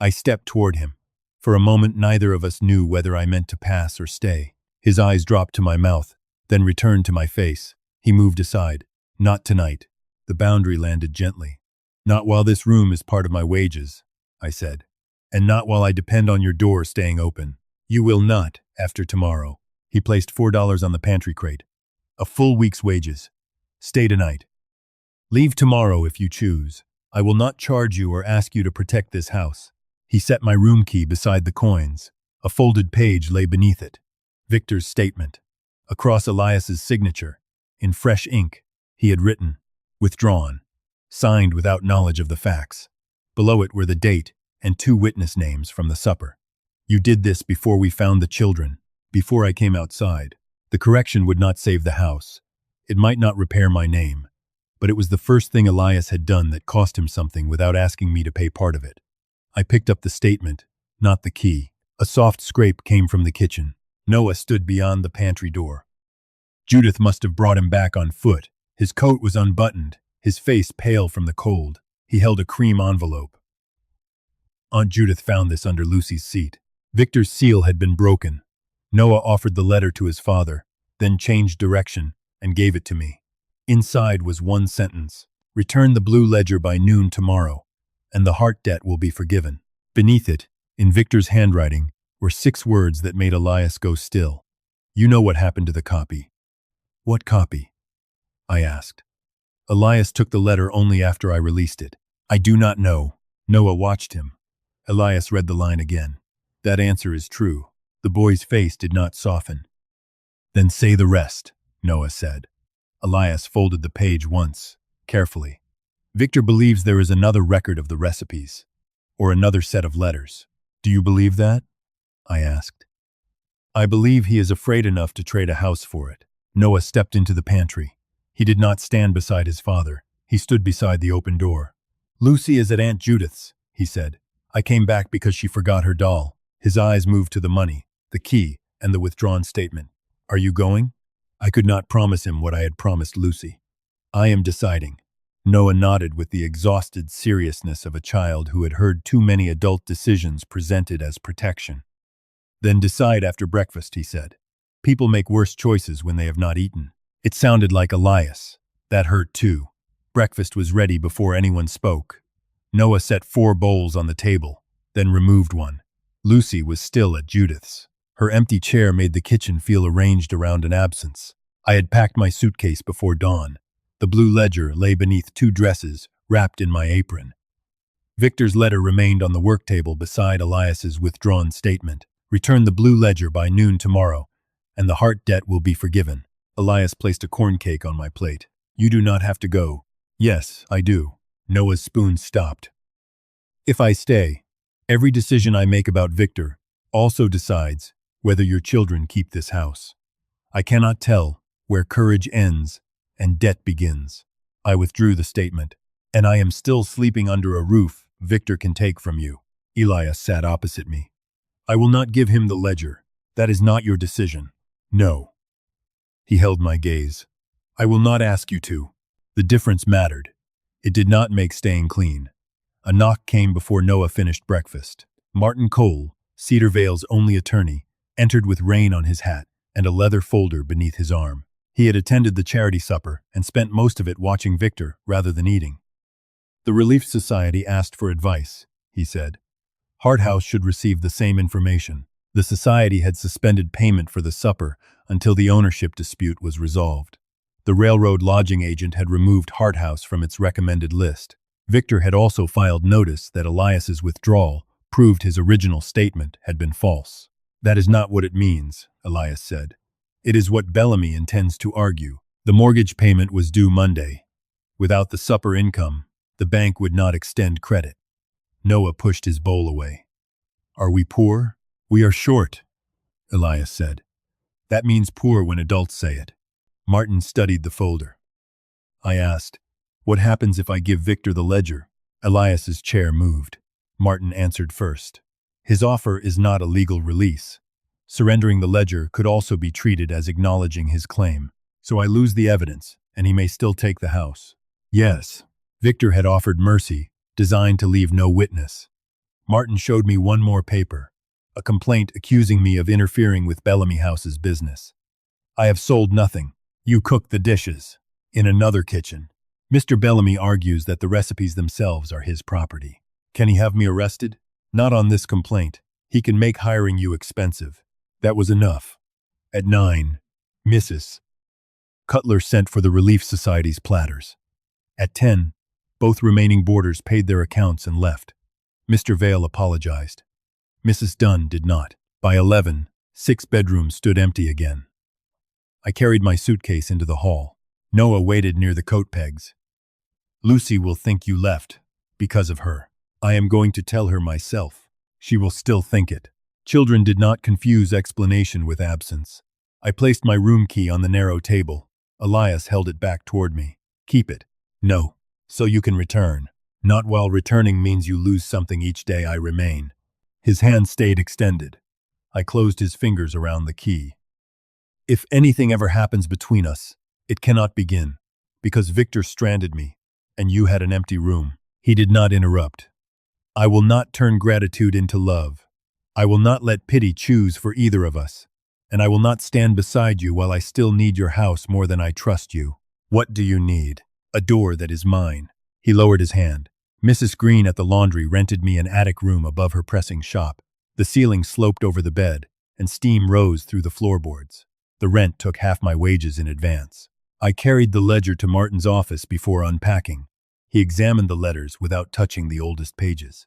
I stepped toward him. For a moment neither of us knew whether I meant to pass or stay. His eyes dropped to my mouth, then returned to my face. He moved aside. Not tonight. The boundary landed gently. Not while this room is part of my wages, I said. And not while I depend on your door staying open. You will not, after tomorrow. He placed $4 on the pantry crate. A full week's wages. Stay tonight. Leave tomorrow if you choose. I will not charge you or ask you to protect this house. He set my room key beside the coins. A folded page lay beneath it. Victor's statement. Across Elias's signature, in fresh ink, he had written, withdrawn, signed without knowledge of the facts. Below it were the date and 2 witness names from the supper. You did this before we found the children, before I came outside. The correction would not save the house. It might not repair my name, but it was the first thing Elias had done that cost him something without asking me to pay part of it. I picked up the statement, not the key. A soft scrape came from the kitchen. Noah stood beyond the pantry door. Judith must have brought him back on foot. His coat was unbuttoned, his face pale from the cold. He held a cream envelope. Aunt Judith found this under Lucy's seat. Victor's seal had been broken. Noah offered the letter to his father, then changed direction and gave it to me. Inside was one sentence. Return the blue ledger by noon tomorrow, and the Hart debt will be forgiven. Beneath it, in Victor's handwriting, were 6 words that made Elias go still. You know what happened to the copy. What copy? I asked. Elias took the letter only after I released it. I do not know. Noah watched him. Elias read the line again. That answer is true. The boy's face did not soften. Then say the rest, Noah said. Elias folded the page once, carefully. Victor believes there is another record of the recipes, or another set of letters. Do you believe that? I asked. I believe he is afraid enough to trade a house for it. Noah stepped into the pantry. He did not stand beside his father. He stood beside the open door. Lucy is at Aunt Judith's, he said. I came back because she forgot her doll. His eyes moved to the money, the key, and the withdrawn statement. Are you going? I could not promise him what I had promised Lucy. I am deciding. Noah nodded with the exhausted seriousness of a child who had heard too many adult decisions presented as protection. Then decide after breakfast, he said. People make worse choices when they have not eaten. It sounded like Elias. That hurt too. Breakfast was ready before anyone spoke. Noah set 4 bowls on the table, then removed one. Lucy was still at Judith's. Her empty chair made the kitchen feel arranged around an absence. I had packed my suitcase before dawn. The blue ledger lay beneath 2 dresses, wrapped in my apron. Victor's letter remained on the work table beside Elias's withdrawn statement. Return the blue ledger by noon tomorrow, and the Hart debt will be forgiven. Elias placed a corn cake on my plate. You do not have to go. Yes, I do. Noah's spoon stopped. If I stay, every decision I make about Victor also decides whether your children keep this house. I cannot tell where courage ends and debt begins. I withdrew the statement. And I am still sleeping under a roof Victor can take from you. Elias sat opposite me. I will not give him the ledger. That is not your decision. No. He held my gaze. I will not ask you to. The difference mattered. It did not make staying clean. A knock came before Noah finished breakfast. Martin Cole, Cedar Vale's only attorney, entered with rain on his hat and a leather folder beneath his arm. He had attended the charity supper and spent most of it watching Victor rather than eating. The Relief Society asked for advice, he said. Hart House should receive the same information. The society had suspended payment for the supper until the ownership dispute was resolved. The railroad lodging agent had removed Hart House from its recommended list. Victor had also filed notice that Elias's withdrawal proved his original statement had been false. That is not what it means, Elias said. It is what Bellamy intends to argue. The mortgage payment was due Monday. Without the supper income, the bank would not extend credit. Noah pushed his bowl away. Are we poor? We are short, Elias said. That means poor when adults say it. Martin studied the folder. I asked, what happens if I give Victor the ledger? Elias's chair moved. Martin answered first. His offer is not a legal release. Surrendering the ledger could also be treated as acknowledging his claim. So I lose the evidence, and he may still take the house. Yes. Victor had offered mercy, designed to leave no witness. Martin showed me one more paper, a complaint accusing me of interfering with Bellamy House's business. I have sold nothing. You cook the dishes. In another kitchen. Mr. Bellamy argues that the recipes themselves are his property. Can he have me arrested? Not on this complaint. He can make hiring you expensive. That was enough. At 9, Mrs. Cutler sent for the Relief Society's platters. At 10, both remaining boarders paid their accounts and left. Mr. Vale apologized. Mrs. Dunn did not. By 11, 6 bedrooms stood empty again. I carried my suitcase into the hall. Noah waited near the coat pegs. Lucy will think you left, because of her. I am going to tell her myself. She will still think it. Children did not confuse explanation with absence. I placed my room key on the narrow table. Elias held it back toward me. Keep it. No. So you can return. Not while returning means you lose something each day I remain. His hand stayed extended. I closed his fingers around the key. If anything ever happens between us, it cannot begin, because Victor stranded me, and you had an empty room. He did not interrupt. I will not turn gratitude into love. I will not let pity choose for either of us, and I will not stand beside you while I still need your house more than I trust you. What do you need? A door that is mine. He lowered his hand. Mrs. Green at the laundry rented me an attic room above her pressing shop. The ceiling sloped over the bed, and steam rose through the floorboards. The rent took half my wages in advance. I carried the ledger to Martin's office before unpacking. He examined the letters without touching the oldest pages.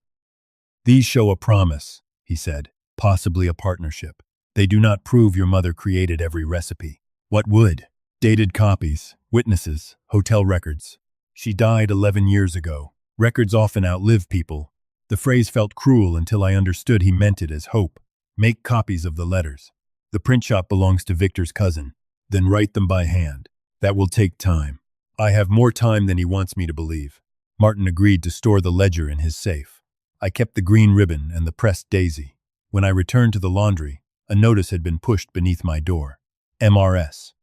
These show a promise, he said, possibly a partnership. They do not prove your mother created every recipe. What would? Dated copies, witnesses, hotel records. She died 11 years ago. Records often outlive people. The phrase felt cruel until I understood he meant it as hope. Make copies of the letters. The print shop belongs to Victor's cousin. Then write them by hand. That will take time. I have more time than he wants me to believe. Martin agreed to store the ledger in his safe. I kept the green ribbon and the pressed daisy. When I returned to the laundry, a notice had been pushed beneath my door. MRS.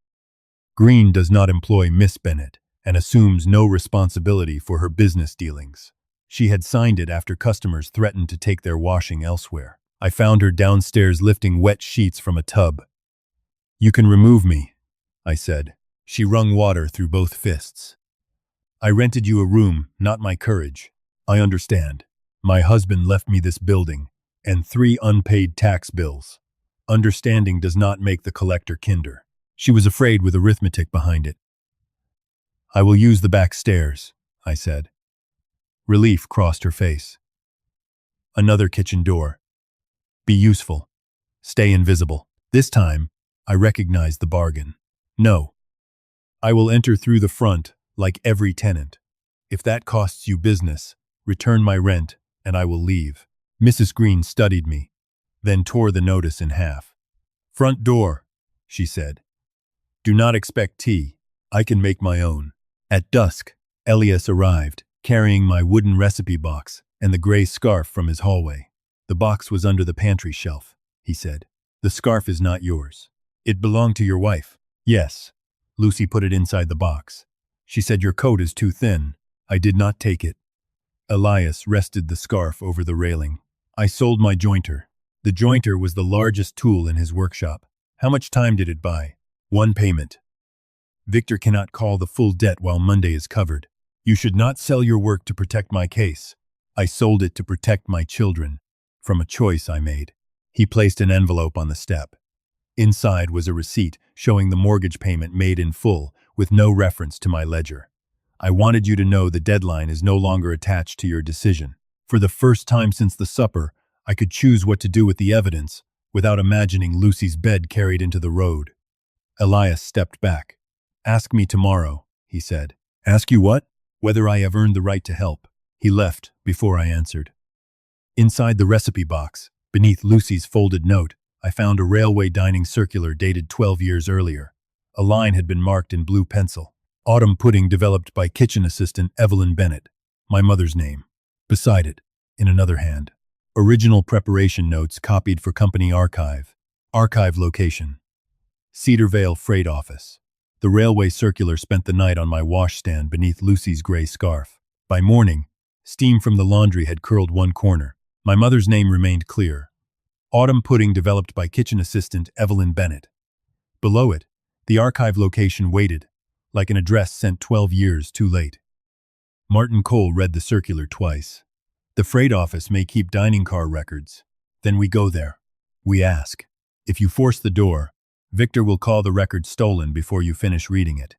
Green does not employ Miss Bennett and assumes no responsibility for her business dealings. She had signed it after customers threatened to take their washing elsewhere. I found her downstairs lifting wet sheets from a tub. You can remove me, I said. She wrung water through both fists. I rented you a room, not my courage. I understand. My husband left me this building and 3 unpaid tax bills. Understanding does not make the collector kinder. She was afraid with arithmetic behind it. I will use the back stairs, I said. Relief crossed her face. Another kitchen door. Be useful. Stay invisible. This time, I recognized the bargain. No. I will enter through the front, like every tenant. If that costs you business, return my rent, and I will leave. Mrs. Green studied me, then tore the notice in half. Front door, she said. Do not expect tea. I can make my own. At dusk, Elias arrived, carrying my wooden recipe box and the gray scarf from his hallway. The box was under the pantry shelf, he said. The scarf is not yours. It belonged to your wife. Yes. Lucy put it inside the box. She said your coat is too thin. I did not take it. Elias rested the scarf over the railing. I sold my jointer. The jointer was the largest tool in his workshop. How much time did it buy? 1 payment. Victor cannot call the full debt while Monday is covered. You should not sell your work to protect my case. I sold it to protect my children, from a choice I made. He placed an envelope on the step. Inside was a receipt showing the mortgage payment made in full, with no reference to my ledger. I wanted you to know the deadline is no longer attached to your decision. For the first time since the supper, I could choose what to do with the evidence, without imagining Lucy's bed carried into the road. Elias stepped back. Ask me tomorrow, he said. Ask you what? Whether I have earned the right to help. He left before I answered. Inside the recipe box, beneath Lucy's folded note, I found a railway dining circular dated 12 years earlier. A line had been marked in blue pencil. Autumn pudding developed by kitchen assistant Evelyn Bennett, my mother's name. Beside it, in another hand, original preparation notes copied for company archive. Archive location: Cedar Vale freight office. The railway circular spent the night on my washstand beneath Lucy's gray scarf. By morning, steam from the laundry had curled one corner. My mother's name remained clear. Autumn pudding developed by kitchen assistant Evelyn Bennett. Below it, the archive location waited, like an address sent 12 years too late. Martin Cole read the circular twice. The freight office may keep dining car records. Then we go there. We ask. If you force the door, Victor will call the record stolen before you finish reading it.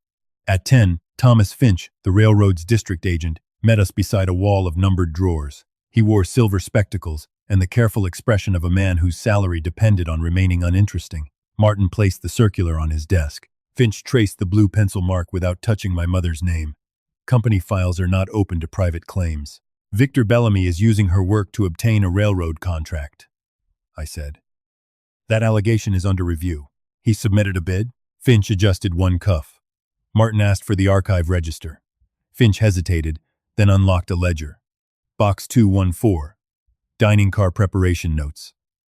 At 10, Thomas Finch, the railroad's district agent, met us beside a wall of numbered drawers. He wore silver spectacles and the careful expression of a man whose salary depended on remaining uninteresting. Martin placed the circular on his desk. Finch traced the blue pencil mark without touching my mother's name. Company files are not open to private claims. Victor Bellamy is using her work to obtain a railroad contract, I said. That allegation is under review. He submitted a bid. Finch adjusted one cuff. Martin asked for the archive register. Finch hesitated, then unlocked a ledger. Box 214. Dining car preparation notes.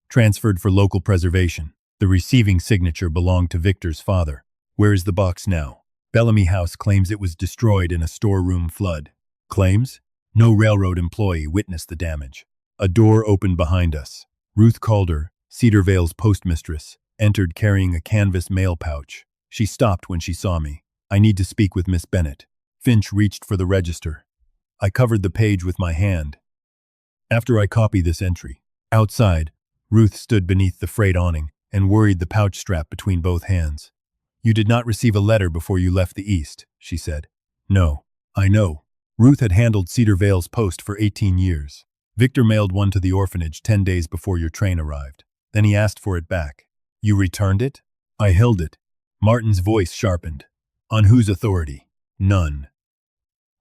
Transferred for local preservation. The receiving signature belonged to Victor's father. Where is the box now? Bellamy House claims it was destroyed in a storeroom flood. Claims? No railroad employee witnessed the damage. A door opened behind us. Ruth Calder, Cedar Vale's postmistress, entered carrying a canvas mail pouch. She stopped when she saw me. I need to speak with Miss Bennett. Finch reached for the register. I covered the page with my hand. After I copy this entry. Outside, Ruth stood beneath the freight awning and worried the pouch strap between both hands. You did not receive a letter before you left the East, she said. No, I know. Ruth had handled Cedar Vale's post for 18 years. Victor mailed one to the orphanage 10 days before your train arrived. Then he asked for it back. You returned it? I held it. Martin's voice sharpened. On whose authority? None.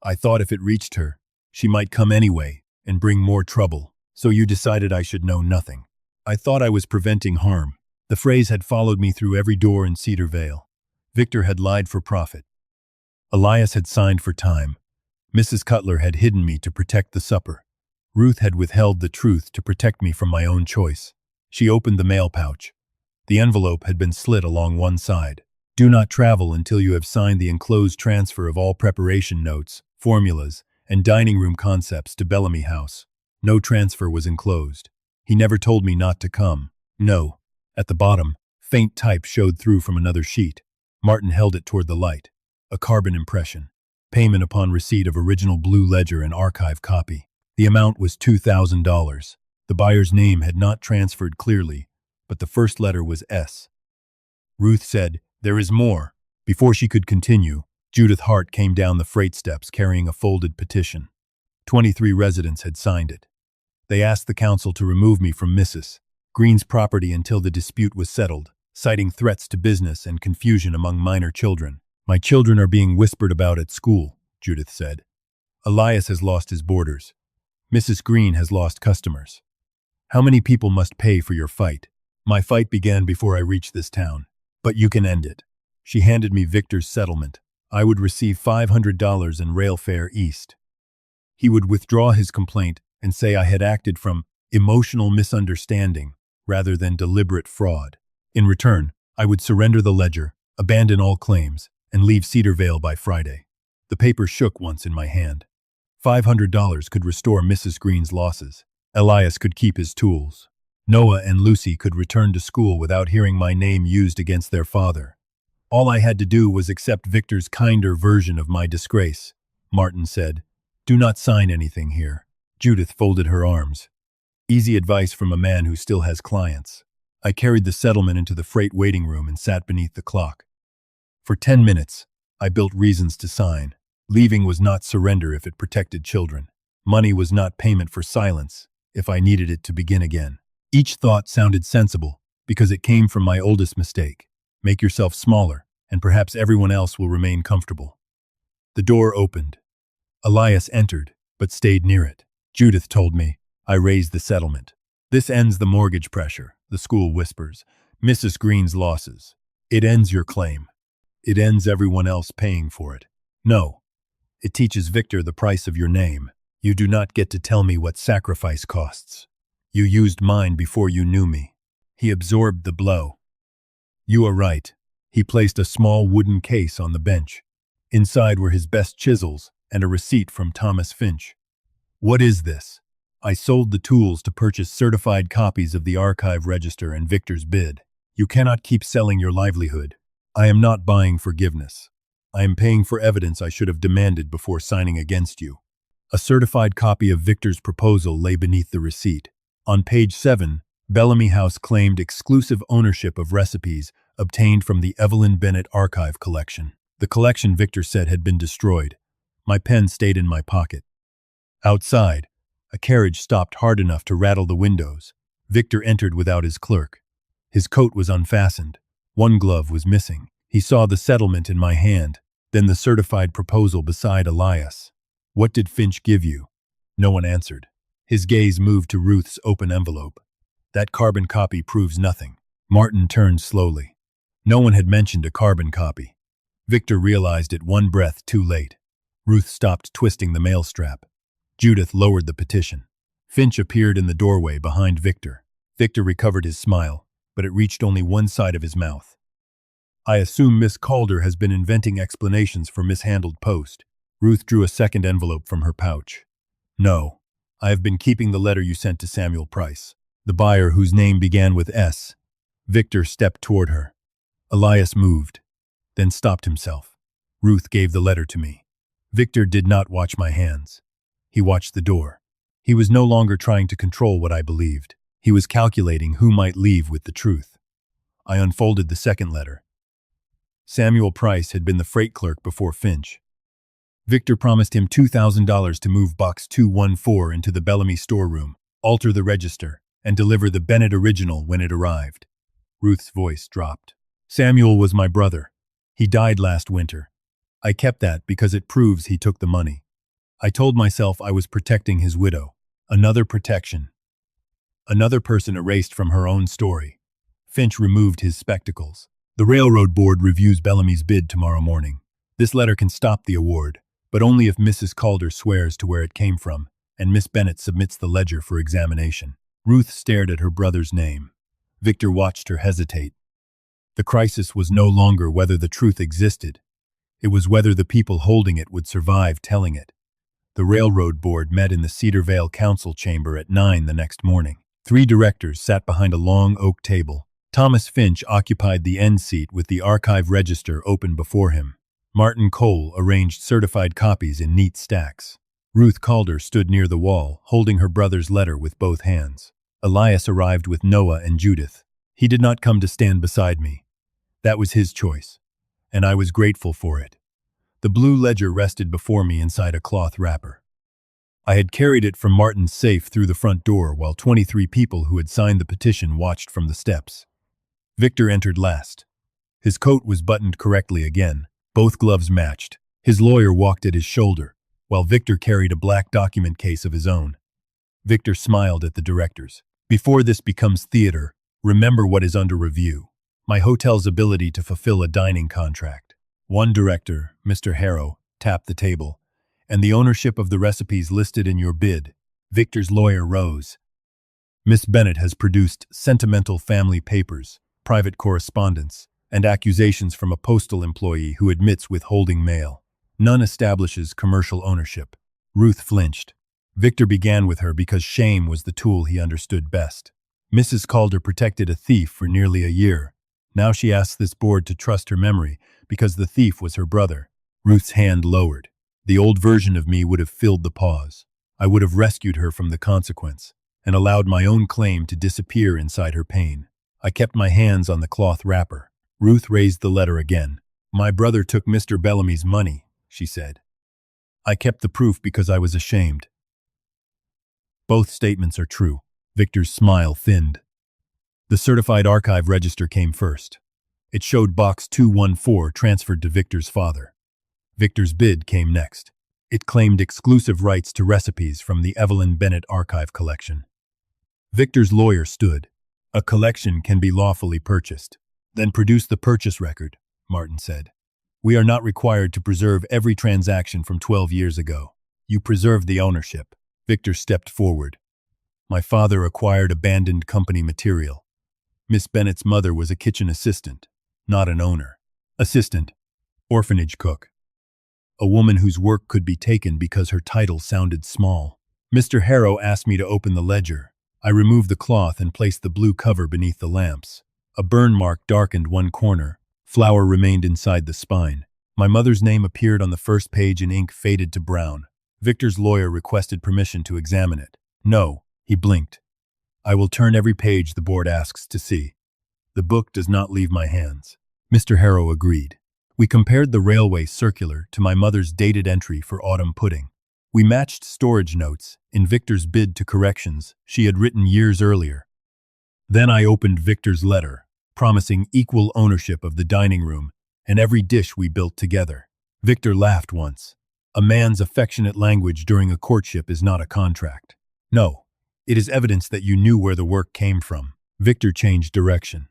I thought if it reached her, she might come anyway and bring more trouble, so you decided I should know nothing. I thought I was preventing harm. The phrase had followed me through every door in Cedar Vale. Victor had lied for profit. Elias had signed for time. Mrs. Cutler had hidden me to protect the supper. Ruth had withheld the truth to protect me from my own choice. She opened the mail pouch. The envelope had been slit along one side. Do not travel until you have signed the enclosed transfer of all preparation notes, formulas, and dining room concepts to Bellamy House. No transfer was enclosed. He never told me not to come. No. At the bottom, faint type showed through from another sheet. Martin held it toward the light. A carbon impression. Payment upon receipt of original blue ledger and archive copy. The amount was $2,000. The buyer's name had not transferred clearly, but the first letter was S. Ruth said, "There is more." Before she could continue, Judith Hart came down the freight steps carrying a folded petition. 23 residents had signed it. They asked the council to remove me from Mrs. Green's property until the dispute was settled, citing threats to business and confusion among minor children. My children are being whispered about at school, Judith said. Elias has lost his boarders. Mrs. Green has lost customers. How many people must pay for your fight? My fight began before I reached this town. But you can end it. She handed me Victor's settlement. I would receive $500 in rail fare east. He would withdraw his complaint and say I had acted from emotional misunderstanding rather than deliberate fraud. In return, I would surrender the ledger, abandon all claims, and leave Cedar Vale by Friday. The paper shook once in my hand. $500 could restore Mrs. Green's losses. Elias could keep his tools. Noah and Lucy could return to school without hearing my name used against their father. All I had to do was accept Victor's kinder version of my disgrace. Martin said, "Do not sign anything here." Judith folded her arms. Easy advice from a man who still has clients. I carried the settlement into the freight waiting room and sat beneath the clock. For 10 minutes, I built reasons to sign. Leaving was not surrender if it protected children. Money was not payment for silence if I needed it to begin again. Each thought sounded sensible because it came from my oldest mistake. Make yourself smaller, and perhaps everyone else will remain comfortable. The door opened. Elias entered, but stayed near it. Judith told me. I raised the settlement. This ends the mortgage pressure, the school whispers. Mrs. Green's losses. It ends your claim. It ends everyone else paying for it. No. It teaches Victor the price of your name. You do not get to tell me what sacrifice costs. You used mine before you knew me. He absorbed the blow. You are right. He placed a small wooden case on the bench. Inside were his best chisels and a receipt from Thomas Finch. What is this? I sold the tools to purchase certified copies of the archive register and Victor's bid. You cannot keep selling your livelihood. I am not buying forgiveness. I am paying for evidence I should have demanded before signing against you. A certified copy of Victor's proposal lay beneath the receipt. On page 7, Bellamy House claimed exclusive ownership of recipes obtained from the Evelyn Bennett archive collection. The collection, Victor said, had been destroyed. My pen stayed in my pocket. Outside, a carriage stopped hard enough to rattle the windows. Victor entered without his clerk. His coat was unfastened. One glove was missing. He saw the settlement in my hand, then the certified proposal beside Elias. What did Finch give you? No one answered. His gaze moved to Ruth's open envelope. That carbon copy proves nothing. Martin turned slowly. No one had mentioned a carbon copy. Victor realized it one breath too late. Ruth stopped twisting the mail strap. Judith lowered the petition. Finch appeared in the doorway behind Victor. Victor recovered his smile, but it reached only one side of his mouth. I assume Miss Calder has been inventing explanations for mishandled post. Ruth drew a second envelope from her pouch. No. I have been keeping the letter you sent to Samuel Price, the buyer whose name began with S. Victor stepped toward her. Elias moved, then stopped himself. Ruth gave the letter to me. Victor did not watch my hands. He watched the door. He was no longer trying to control what I believed. He was calculating who might leave with the truth. I unfolded the second letter. Samuel Price had been the freight clerk before Finch. Victor promised him $2,000 to move Box 214 into the Bellamy storeroom, alter the register, and deliver the Bennett original when it arrived. Ruth's voice dropped. Samuel was my brother. He died last winter. I kept that because it proves he took the money. I told myself I was protecting his widow. Another protection. Another person erased from her own story. Finch removed his spectacles. The railroad board reviews Bellamy's bid tomorrow morning. This letter can stop the award, but only if Mrs. Calder swears to where it came from, and Miss Bennett submits the ledger for examination. Ruth stared at her brother's name. Victor watched her hesitate. The crisis was no longer whether the truth existed. It was whether the people holding it would survive telling it. The railroad board met in the Cedar Vale council chamber at 9 the next morning. 3 directors sat behind a long oak table. Thomas Finch occupied the end seat with the archive register open before him. Martin Cole arranged certified copies in neat stacks. Ruth Calder stood near the wall, holding her brother's letter with both hands. Elias arrived with Noah and Judith. He did not come to stand beside me. That was his choice, and I was grateful for it. The blue ledger rested before me inside a cloth wrapper. I had carried it from Martin's safe through the front door while 23 people who had signed the petition watched from the steps. Victor entered last. His coat was buttoned correctly again. Both gloves matched. His lawyer walked at his shoulder, while Victor carried a black document case of his own. Victor smiled at the directors. Before this becomes theater, remember what is under review. My hotel's ability to fulfill a dining contract. One director, Mr. Harrow, tapped the table. And the ownership of the recipes listed in your bid. Victor's lawyer rose. Miss Bennett has produced sentimental family papers, private correspondence, and accusations from a postal employee who admits withholding mail. None establishes commercial ownership. Ruth flinched. Victor began with her because shame was the tool he understood best. Mrs. Calder protected a thief for nearly a year. Now she asks this board to trust her memory because the thief was her brother. Ruth's hand lowered. The old version of me would have filled the pause. I would have rescued her from the consequence and allowed my own claim to disappear inside her pain. I kept my hands on the cloth wrapper. Ruth raised the letter again. My brother took Mr. Bellamy's money, she said. I kept the proof because I was ashamed. Both statements are true. Victor's smile thinned. The certified archive register came first. It showed box 214 transferred to Victor's father. Victor's bid came next. It claimed exclusive rights to recipes from the Evelyn Bennett archive collection. Victor's lawyer stood. A collection can be lawfully purchased. Then produce the purchase record, Martin said. We are not required to preserve every transaction from 12 years ago. You preserved the ownership. Victor stepped forward. My father acquired abandoned company material. Miss Bennett's mother was a kitchen assistant, not an owner. Assistant. Orphanage cook. A woman whose work could be taken because her title sounded small. Mr. Harrow asked me to open the ledger. I removed the cloth and placed the blue cover beneath the lamps. A burn mark darkened one corner. Flour remained inside the spine. My mother's name appeared on the first page in ink faded to brown. Victor's lawyer requested permission to examine it. No, he blinked. I will turn every page the board asks to see. The book does not leave my hands. Mr. Harrow agreed. We compared the railway circular to my mother's dated entry for autumn pudding. We matched storage notes in Victor's bid to corrections she had written years earlier. Then I opened Victor's letter, promising equal ownership of the dining room and every dish we built together. Victor laughed once. A man's affectionate language during a courtship is not a contract. No, it is evidence that you knew where the work came from. Victor changed direction.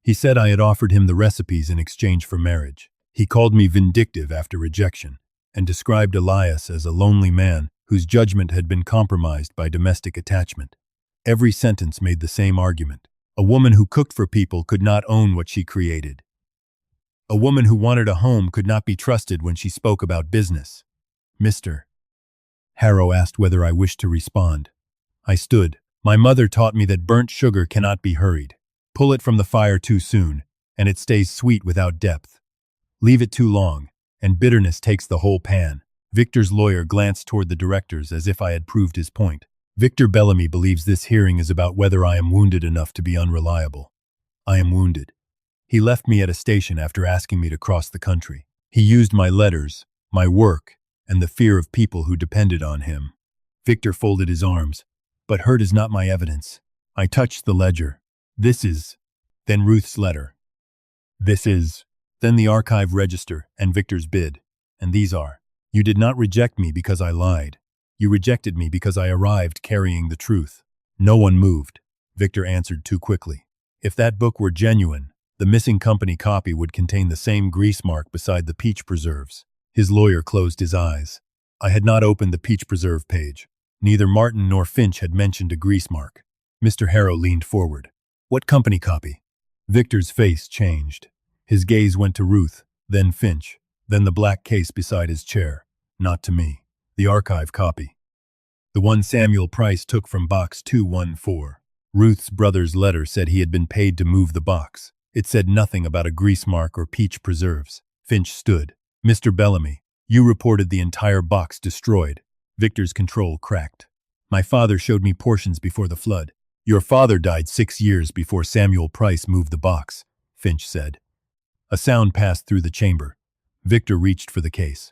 He said I had offered him the recipes in exchange for marriage. He called me vindictive after rejection and described Elias as a lonely man whose judgment had been compromised by domestic attachment. Every sentence made the same argument. A woman who cooked for people could not own what she created. A woman who wanted a home could not be trusted when she spoke about business. Mr. Harrow asked whether I wished to respond. I stood. My mother taught me that burnt sugar cannot be hurried. Pull it from the fire too soon, and it stays sweet without depth. Leave it too long, and bitterness takes the whole pan. Victor's lawyer glanced toward the directors as if I had proved his point. Victor Bellamy believes this hearing is about whether I am wounded enough to be unreliable. I am wounded. He left me at a station after asking me to cross the country. He used my letters, my work, and the fear of people who depended on him. Victor folded his arms. But hurt is not my evidence. I touched the ledger. This is. Then Ruth's letter. This is. Then the archive register and Victor's bid. And these are. You did not reject me because I lied. You rejected me because I arrived carrying the truth. No one moved. Victor answered too quickly. If that book were genuine, the missing company copy would contain the same grease mark beside the peach preserves. His lawyer closed his eyes. I had not opened the peach preserve page. Neither Martin nor Finch had mentioned a grease mark. Mr. Harrow leaned forward. What company copy? Victor's face changed. His gaze went to Ruth, then Finch, then the black case beside his chair. Not to me. The archive copy. The one Samuel Price took from box 214. Ruth's brother's letter said he had been paid to move the box. It said nothing about a grease mark or peach preserves. Finch stood. Mr. Bellamy, you reported the entire box destroyed. Victor's control cracked. My father showed me portions before the flood. Your father died 6 years before Samuel Price moved the box, Finch said. A sound passed through the chamber. Victor reached for the case.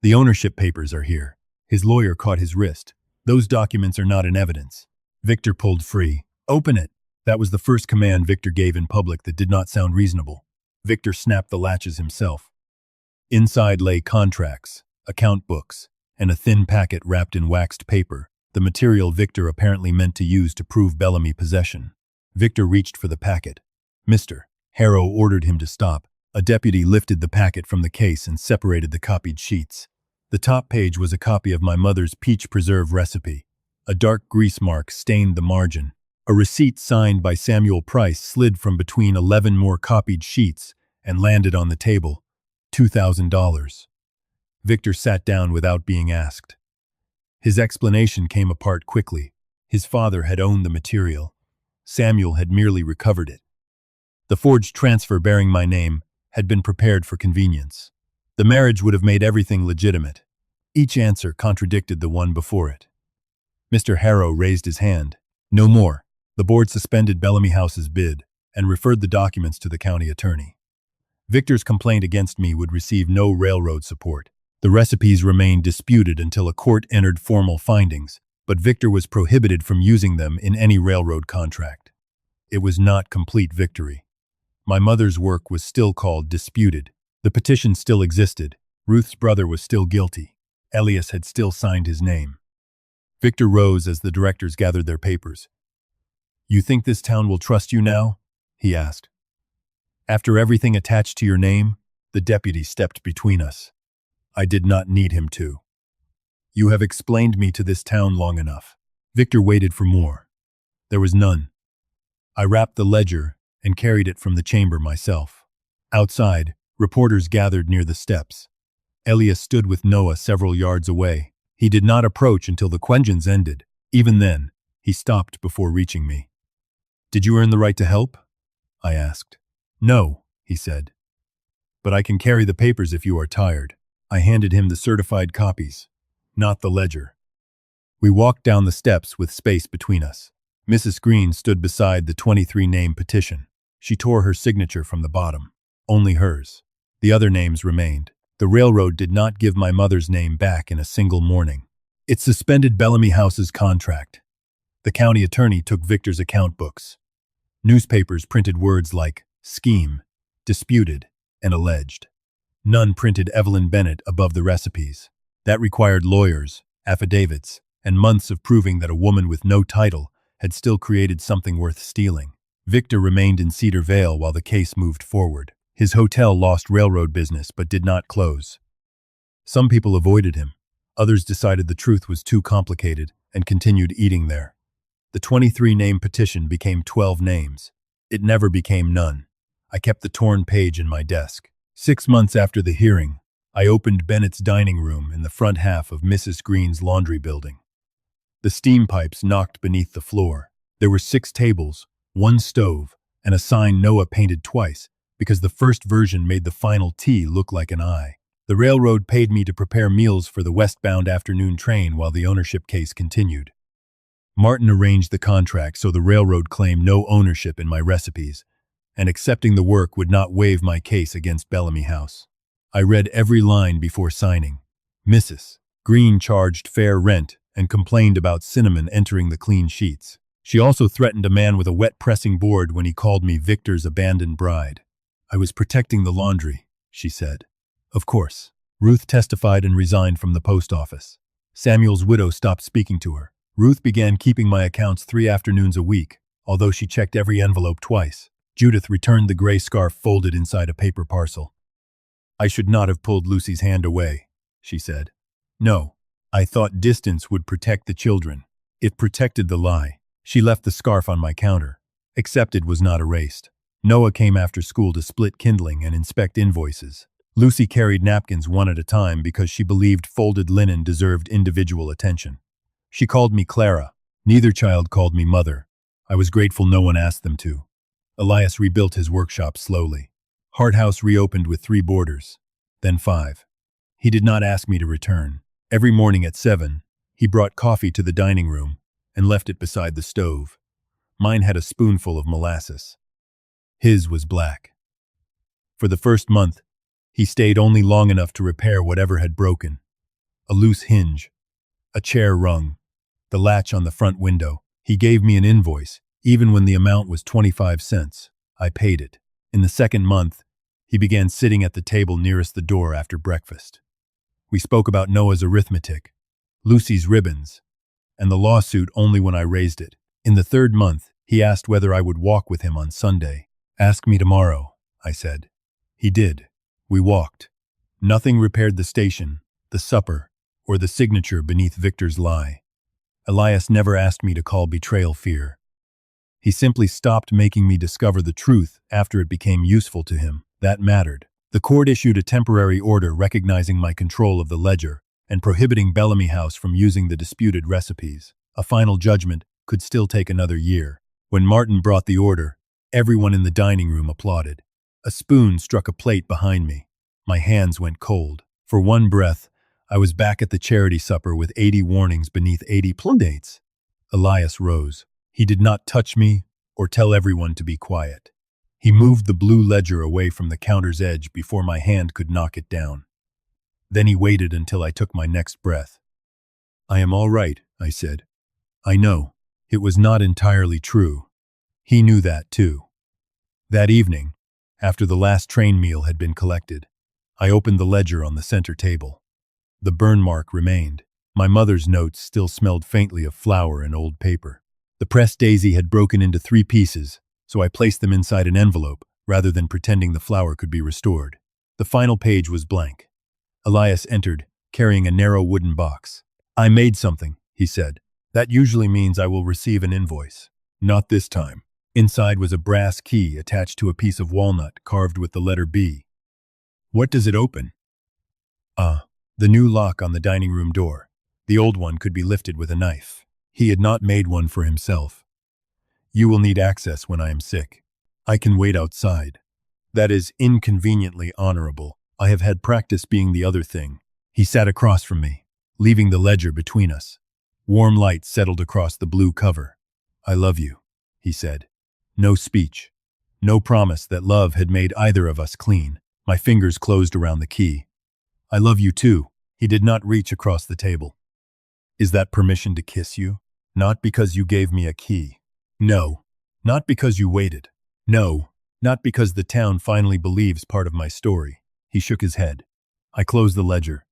The ownership papers are here. His lawyer caught his wrist. Those documents are not in evidence. Victor pulled free. Open it. That was the first command Victor gave in public that did not sound reasonable. Victor snapped the latches himself. Inside lay contracts, account books, and a thin packet wrapped in waxed paper, the material Victor apparently meant to use to prove Bellamy possession. Victor reached for the packet. Mr. Harrow ordered him to stop. A deputy lifted the packet from the case and separated the copied sheets. The top page was a copy of my mother's peach preserve recipe. A dark grease mark stained the margin. A receipt signed by Samuel Price slid from between 11 more copied sheets and landed on the table. $2,000. Victor sat down without being asked. His explanation came apart quickly. His father had owned the material. Samuel had merely recovered it. The forged transfer bearing my name had been prepared for convenience. The marriage would have made everything legitimate. Each answer contradicted the one before it. Mr. Harrow raised his hand. No more. The board suspended Bellamy House's bid and referred the documents to the county attorney. Victor's complaint against me would receive no railroad support. The recipes remained disputed until a court entered formal findings, but Victor was prohibited from using them in any railroad contract. It was not complete victory. My mother's work was still called disputed. The petition still existed. Ruth's brother was still guilty. Elias had still signed his name. Victor rose as the directors gathered their papers. "You think this town will trust you now?" he asked. "After everything attached to your name?" The deputy stepped between us. I did not need him to. "You have explained me to this town long enough." Victor waited for more. There was none. I wrapped the ledger and carried it from the chamber myself. Outside, reporters gathered near the steps. Elias stood with Noah several yards away. He did not approach until the questions ended. Even then, he stopped before reaching me. "Did you earn the right to help?" I asked. "No," he said. "But I can carry the papers if you are tired." I handed him the certified copies, not the ledger. We walked down the steps with space between us. Mrs. Green stood beside the 23-name petition. She tore her signature from the bottom. Only hers. The other names remained. The railroad did not give my mother's name back in a single morning. It suspended Bellamy House's contract. The county attorney took Victor's account books. Newspapers printed words like scheme, disputed, and alleged. None printed Evelyn Bennett above the recipes. That required lawyers, affidavits, and months of proving that a woman with no title had still created something worth stealing. Victor remained in Cedar Vale while the case moved forward. His hotel lost railroad business but did not close. Some people avoided him. Others decided the truth was too complicated and continued eating there. The 23-name petition became 12 names. It never became none. I kept the torn page in my desk. 6 months after the hearing, I opened Bennett's dining room in the front half of Mrs. Green's laundry building. The steam pipes knocked beneath the floor. There were 6 tables, 1 stove, and a sign Noah painted twice, because the first version made the final T look like an I. The railroad paid me to prepare meals for the westbound afternoon train while the ownership case continued. Martin arranged the contract so the railroad claimed no ownership in my recipes, and accepting the work would not waive my case against Bellamy House. I read every line before signing. Mrs. Green charged fair rent and complained about cinnamon entering the clean sheets. She also threatened a man with a wet pressing board when he called me Victor's abandoned bride. "I was protecting the laundry," she said. Of course. Ruth testified and resigned from the post office. Samuel's widow stopped speaking to her. Ruth began keeping my accounts 3 afternoons a week, although she checked every envelope twice. Judith returned the gray scarf folded inside a paper parcel. "I should not have pulled Lucy's hand away," she said. "No, I thought distance would protect the children. It protected the lie." She left the scarf on my counter. Accepted was not erased. Noah came after school to split kindling and inspect invoices. Lucy carried napkins one at a time because she believed folded linen deserved individual attention. She called me Clara. Neither child called me mother. I was grateful no one asked them to. Elias rebuilt his workshop slowly. Hart House reopened with 3 boarders, then 5. He did not ask me to return. Every morning at 7, he brought coffee to the dining room and left it beside the stove. Mine had a spoonful of molasses. His was black. For the first month, he stayed only long enough to repair whatever had broken. A loose hinge, a chair rung, the latch on the front window. He gave me an invoice, even when the amount was 25 cents. I paid it. In the second month, he began sitting at the table nearest the door after breakfast. We spoke about Noah's arithmetic, Lucy's ribbons, and the lawsuit only when I raised it. In the 3rd month, he asked whether I would walk with him on Sunday. "Ask me tomorrow," I said. He did. We walked. Nothing repaired the station, the supper, or the signature beneath Victor's lie. Elias never asked me to call betrayal fear. He simply stopped making me discover the truth after it became useful to him. That mattered. The court issued a temporary order recognizing my control of the ledger and prohibiting Bellamy House from using the disputed recipes. A final judgment could still take another year. When Martin brought the order, everyone in the dining room applauded. A spoon struck a plate behind me. My hands went cold. For one breath, I was back at the charity supper with 80 warnings beneath 80 dates. Elias rose. He did not touch me or tell everyone to be quiet. He moved the blue ledger away from the counter's edge before my hand could knock it down. Then he waited until I took my next breath. "I am all right," I said. I know. It was not entirely true. He knew that too. That evening, after the last train meal had been collected, I opened the ledger on the center table. The burn mark remained. My mother's notes still smelled faintly of flour and old paper. The pressed daisy had broken into 3 pieces, so I placed them inside an envelope rather than pretending the flour could be restored. The final page was blank. Elias entered, carrying a narrow wooden box. "I made something," he said. "That usually means I will receive an invoice. Not this time." Inside was a brass key attached to a piece of walnut carved with the letter B. "What does it open?" The new lock on the dining room door. The old one could be lifted with a knife. He had not made one for himself. "You will need access when I am sick. I can wait outside." That is inconveniently honorable. I have had practice being the other thing. He sat across from me, leaving the ledger between us. Warm light settled across the blue cover. "I love you," he said. No speech. No promise that love had made either of us clean. My fingers closed around the key. "I love you too." He did not reach across the table. "Is that permission to kiss you? Not because you gave me a key. No. Not because you waited. No. Not because the town finally believes part of my story." He shook his head. I closed the ledger.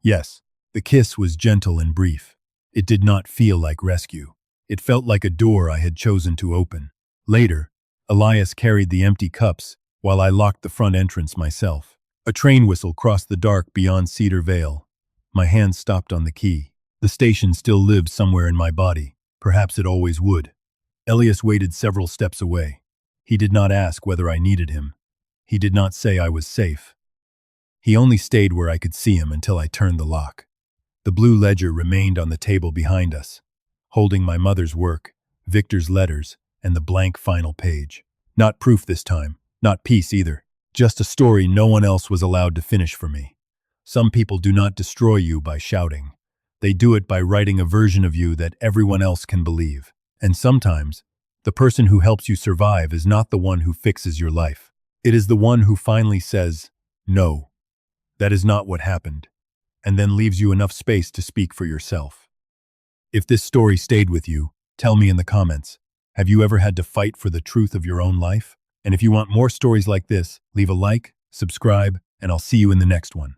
Yes, the kiss was gentle and brief. It did not feel like rescue. It felt like a door I had chosen to open. Later, Elias carried the empty cups while I locked the front entrance myself. A train whistle crossed the dark beyond Cedar Vale. My hand stopped on the key. The station still lived somewhere in my body. Perhaps it always would. Elias waited several steps away. He did not ask whether I needed him. He did not say I was safe. He only stayed where I could see him until I turned the lock. The blue ledger remained on the table behind us, holding my mother's work, Victor's letters, and the blank final page. Not proof this time, not peace either. Just a story no one else was allowed to finish for me. Some people do not destroy you by shouting. They do it by writing a version of you that everyone else can believe. And sometimes, the person who helps you survive is not the one who fixes your life. It is the one who finally says, "No, that is not what happened," and then leaves you enough space to speak for yourself. If this story stayed with you, tell me in the comments. Have you ever had to fight for the truth of your own life? And if you want more stories like this, leave a like, subscribe, and I'll see you in the next one.